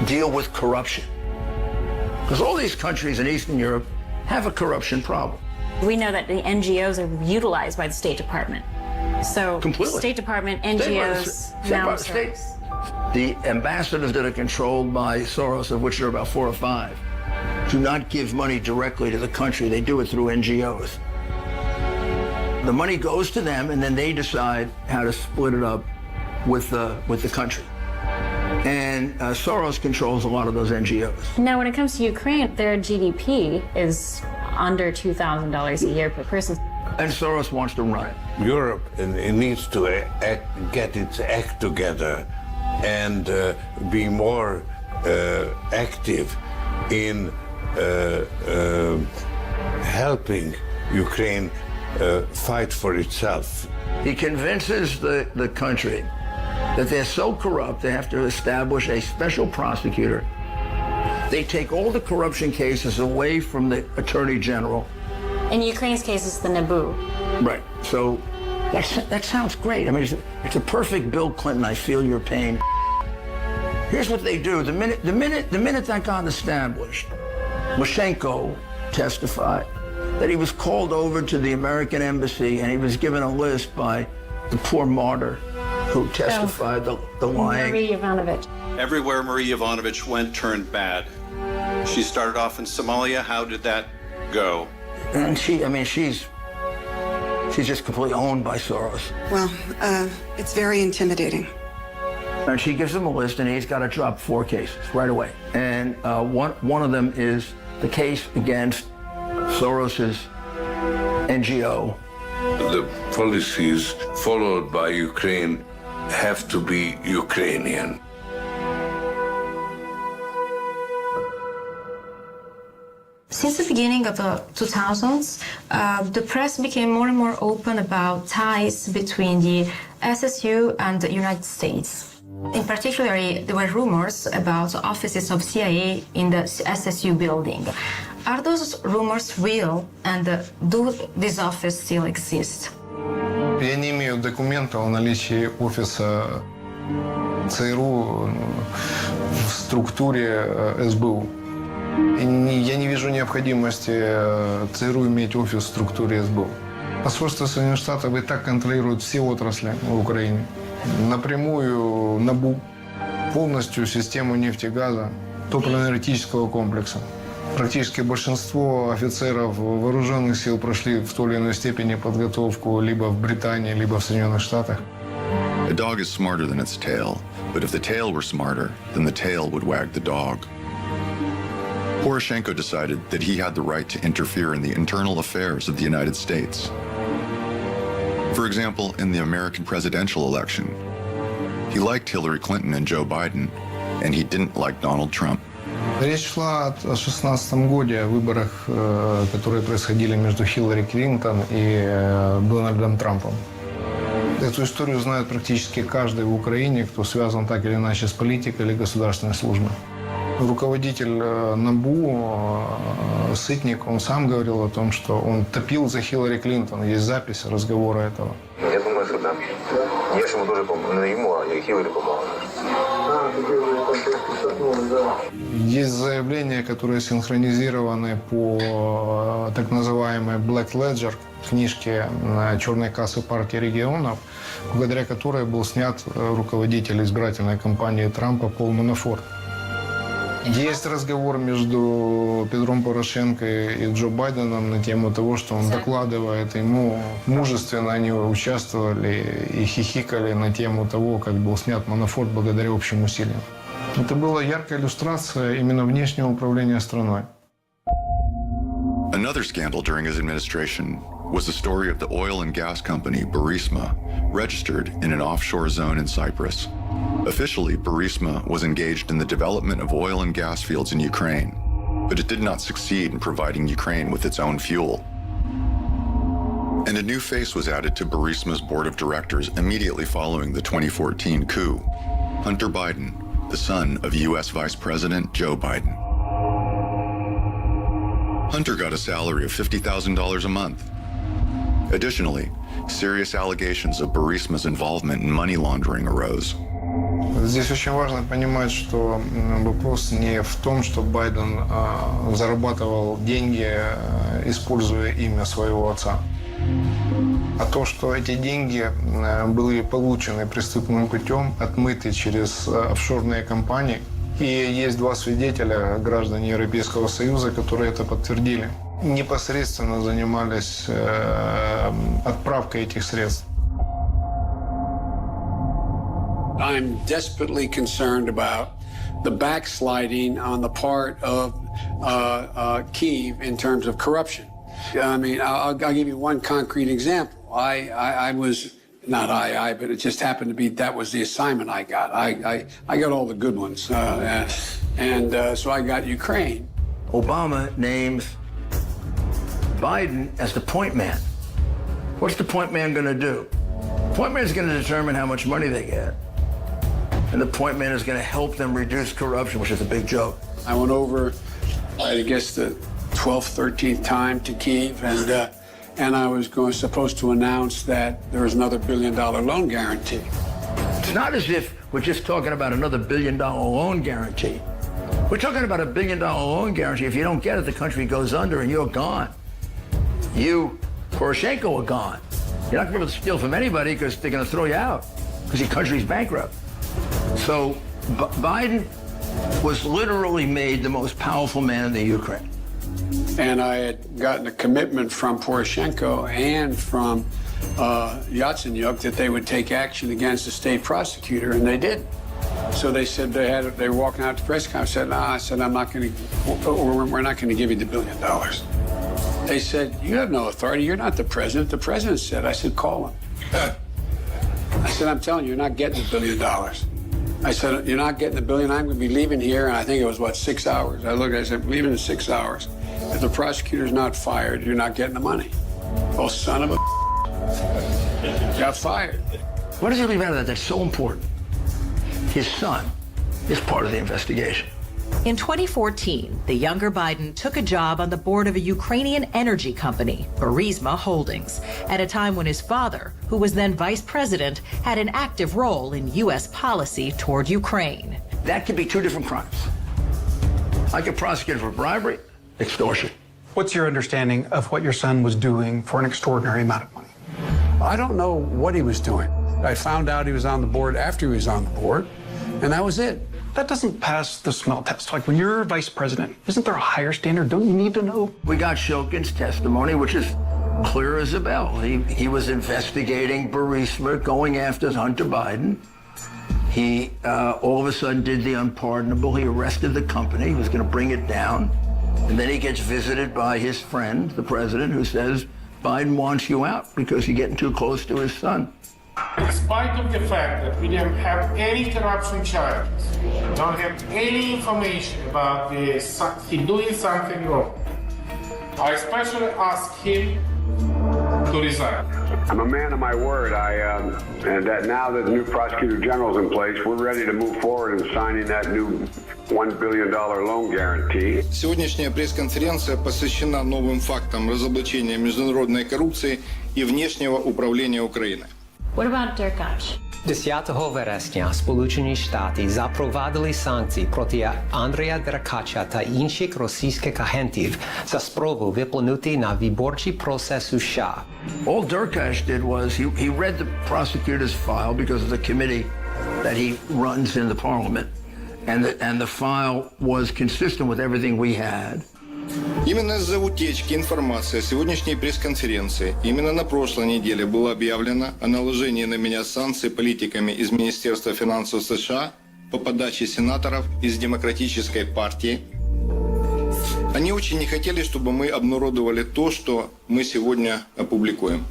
deal with corruption. Because all these countries in Eastern Europe have a corruption problem. We know that the NGOs are utilized by the State Department. So completely. State Department, NGOs, now Soros. The ambassadors that are controlled by Soros, of which there are about 4 or 5, do not give money directly to the country. They do it through NGOs. The money goes to them, and then they decide how to split it up with the country. And Soros controls a lot of those NGOs. Now, when it comes to Ukraine, their GDP is under $2,000 a year per person. And Soros wants to run it. Europe needs to get its act together and be more active in helping Ukraine fight for itself. He convinces the country that they're so corrupt they have to establish a special prosecutor. They take all the corruption cases away from the Attorney General. In Ukraine's case, it's the Naboo. Right. So that sounds great. I mean, it's a perfect Bill Clinton. I feel your pain. Here's what they do. The minute that got established, Lukashenko testified that he was called over to the American embassy and he was given a list by the poor martyr who testified the lying. Marie Yovanovitch. Everywhere Marie Yovanovitch went turned bad. She started off in Somalia. How did that go? And she's just completely owned by Soros. Well, it's very intimidating. And she gives him a list, and he's got to drop 4 cases right away. And one of them is the case against Soros's NGO. The policies followed by Ukraine have to be Ukrainian. Since the beginning of the 2000s, the press became more and more open about ties between the SSU and the United States. In particular, there were rumors about offices of CIA in the SSU building. Are those rumors real, and do this office still exist? Я не имею документа о наличии офиса ЦРУ в структуре СБУ. Я не вижу необходимости ЦРУ иметь офис в структуре СБУ. Посольство Соединенных Штатов и так контролирует все отрасли в Украине. Напрямую НАБУ, полностью систему нефтегаза, топливно-энергетического комплекса. Практически большинство офицеров вооруженных сил прошли в той или иной степени подготовку либо в Британии, либо в Соединенных Штатах. A dog is smarter than its tail, but if the tail were smarter, then the tail would wag the dog. Poroshenko decided that he had the right to interfere in the internal affairs of the United States. For example, in the American presidential election, he liked Hillary Clinton and Joe Biden, and he didn't like Donald Trump. Речь шла о 2016 году, о выборах, которые происходили между Хиллари Клинтон и Дональдом Трампом. Эту историю знает практически каждый в Украине, кто связан так или иначе с политикой или государственной службой. Руководитель НАБУ, Сытник, он сам говорил о том, что он топил за Хиллари Клинтон. Есть запись разговора этого. Я думаю, что да. Я ж ему тоже помню. Не ему, а я Хиллари помогал. Есть заявления, которые синхронизированы по так называемой Black Ledger, книжке черной кассы партии регионов, благодаря которой был снят руководитель избирательной кампании Трампа Пол Манафорт. Есть разговор между Петром Порошенко и Джо Байденом на тему того, что он докладывает ему, мужественно они участвовали и хихикали на тему того, как был снят Манафорт благодаря общим усилиям. Это была яркая иллюстрация именно внешнего управления страной. Another scandal during his administration was the story of the oil and gas company Burisma, registered in an offshore zone in Cyprus. Officially, Burisma was engaged in the development of oil and gas fields in Ukraine, but it did not succeed in providing Ukraine with its own fuel. And a new face was added to Burisma's board of directors immediately following the 2014 coup: Hunter Biden, the son of U.S. Vice President Joe Biden. Hunter got a salary of $50,000 a month. Additionally, serious allegations of Burisma's involvement in money laundering arose. Здесь очень важно понимать, что вопрос не в том, что Байден зарабатывал деньги, используя имя своего отца, а то, что эти деньги были получены преступным путем, отмыты через офшорные компании. И есть два свидетеля, граждане Европейского Союза, которые это подтвердили. Непосредственно занимались отправкой этих средств. I'm desperately concerned about the backsliding on the part of Kyiv in terms of corruption. I mean, I'll give you one concrete example. I was, not but it just happened to be that was the assignment I got. I got all the good ones. So I got Ukraine. Obama names Biden as the point man. What's the point man going to do? Point man is going to determine how much money they get. And the point man is going to help them reduce corruption, which is a big joke. I went over, I guess, the 12th, 13th time to Kyiv, and I was supposed to announce that there was another $1 billion loan guarantee. It's not as if we're just talking about another $1 billion loan guarantee. We're talking about a $1 billion loan guarantee. If you don't get it, the country goes under and you're gone. You, Poroshenko, are gone. You're not going to be able to steal from anybody because they're going to throw you out because your country's bankrupt. So Biden was literally made the most powerful man in the Ukraine. And I had gotten a commitment from Poroshenko and from Yatsenyuk that they would take action against the state prosecutor, and they did. So they said they were walking out to press conference. I said, we're not going to give you the $1 billion. They said, you have no authority. You're not the president. The president said. I said, call him. I said, I'm telling you, you're not getting the $1 billion. I said, you're not getting the $1 billion. I'm going to be leaving here. And I think it was, 6 hours. I looked, I said, leaving in 6 hours. If the prosecutor's not fired, you're not getting the money. Oh, son of a got fired. What does he leave out of that? That's so important. His son is part of the investigation. In 2014, the younger Biden took a job on the board of a Ukrainian energy company, Burisma Holdings, at a time when his father, who was then vice president, had an active role in U.S. policy toward Ukraine. That could be two different crimes. I could prosecute for bribery, extortion. What's your understanding of what your son was doing for an extraordinary amount of money? I don't know what he was doing. I found out he was on the board after he was on the board, and that was it. That doesn't pass the smell test. Like, when you're vice president, isn't there a higher standard? Don't you need to know? We got Shokin's testimony, which is clear as a bell. He was investigating Burisma, going after Hunter Biden. He all of a sudden did the unpardonable. He arrested the company. He was going to bring it down. And then he gets visited by his friend, the president, who says, Biden wants you out because you're getting too close to his son. In spite of the fact that we didn't have any corruption charges, don't have any information about he doing something wrong, I especially asked him to resign. I'm a man of my word. And that now that the new prosecutor general's in place, we're ready to move forward in signing that new $1 billion loan guarantee. Сегодняшняя пресс-конференция посвящена новым фактам разоблачения международной коррупции и внешнего управления Украины. What about Derkach? 10 вересня Сполучені Штати запровадили санкції проти Андрія Деркача та інших російських агентів за спробу вплинути на виборчий процес у США. All Derkach did was he read the prosecutor's file because of the committee that he runs in the parliament, and the file was consistent with everything we had. Именно из-за утечки информации о сегодняшней пресс-конференции именно на прошлой неделе было объявлено о наложении на меня санкций политиками из Министерства финансов США по подаче сенаторов из Демократической партии. Они очень не хотели, чтобы мы обнародовали то, что мы сегодня опубликуем.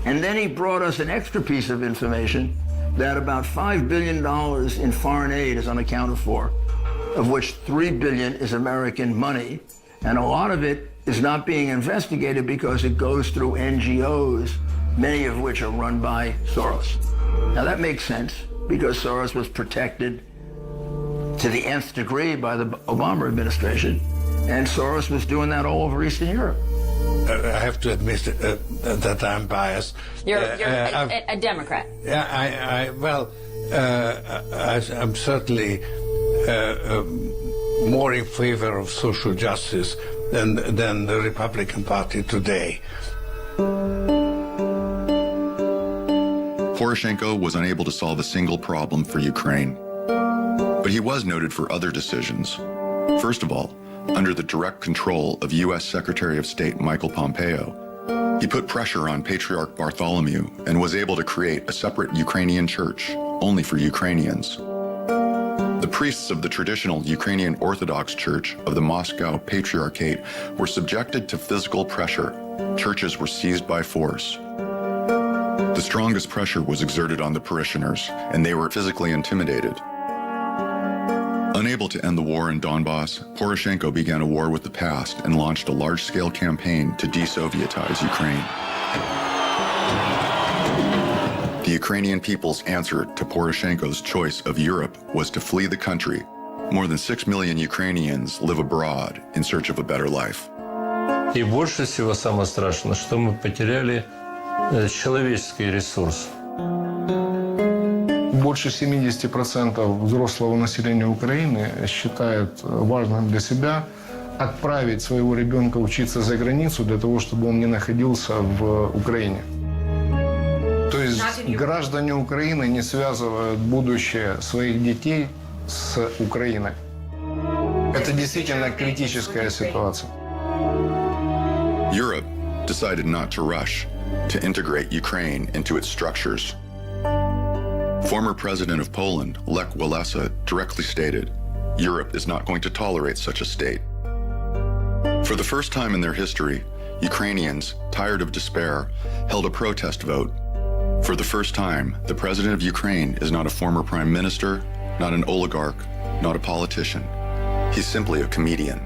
And then he brought us an extra piece of information that about $5 billion in foreign aid is unaccounted for, of which $3 billion is American money. And a lot of it is not being investigated because it goes through NGOs, many of which are run by Soros. Now that makes sense because Soros was protected to the nth degree by the Obama administration, and Soros was doing that all over Eastern Europe. I have to admit that I'm biased. You're a Democrat. Yeah, I'm certainly more in favor of social justice than the Republican Party today. Poroshenko was unable to solve a single problem for Ukraine, but he was noted for other decisions. First of all, under the direct control of U.S. Secretary of State Michael Pompeo, he put pressure on Patriarch Bartholomew and was able to create a separate Ukrainian church only for Ukrainians. The priests of the traditional Ukrainian Orthodox Church of the Moscow Patriarchate were subjected to physical pressure. Churches were seized by force. The strongest pressure was exerted on the parishioners, and they were physically intimidated. Unable to end the war in Donbas, Poroshenko began a war with the past and launched a large-scale campaign to de-Sovietize Ukraine. The Ukrainian people's answer to Poroshenko's choice of Europe was to flee the country. More than 6 million Ukrainians live abroad in search of a better life. И больше всего самое страшное, что мы потеряли человеческий ресурс. Больше 70% взрослого населения Украины считает важным для себя отправить своего ребенка учиться за границу для того, чтобы он не находился в Украине. То есть граждане Украины не связывают будущее своих детей с Украиной. Это действительно критическая ситуация. Europe decided not to rush to integrate Ukraine into its structures. Former President of Poland, Lech Walesa, directly stated, Europe is not going to tolerate such a state. For the first time in their history, Ukrainians, tired of despair, held a protest vote. For the first time, the president of Ukraine is not a former prime minister, not an oligarch, not a politician. He's simply a comedian.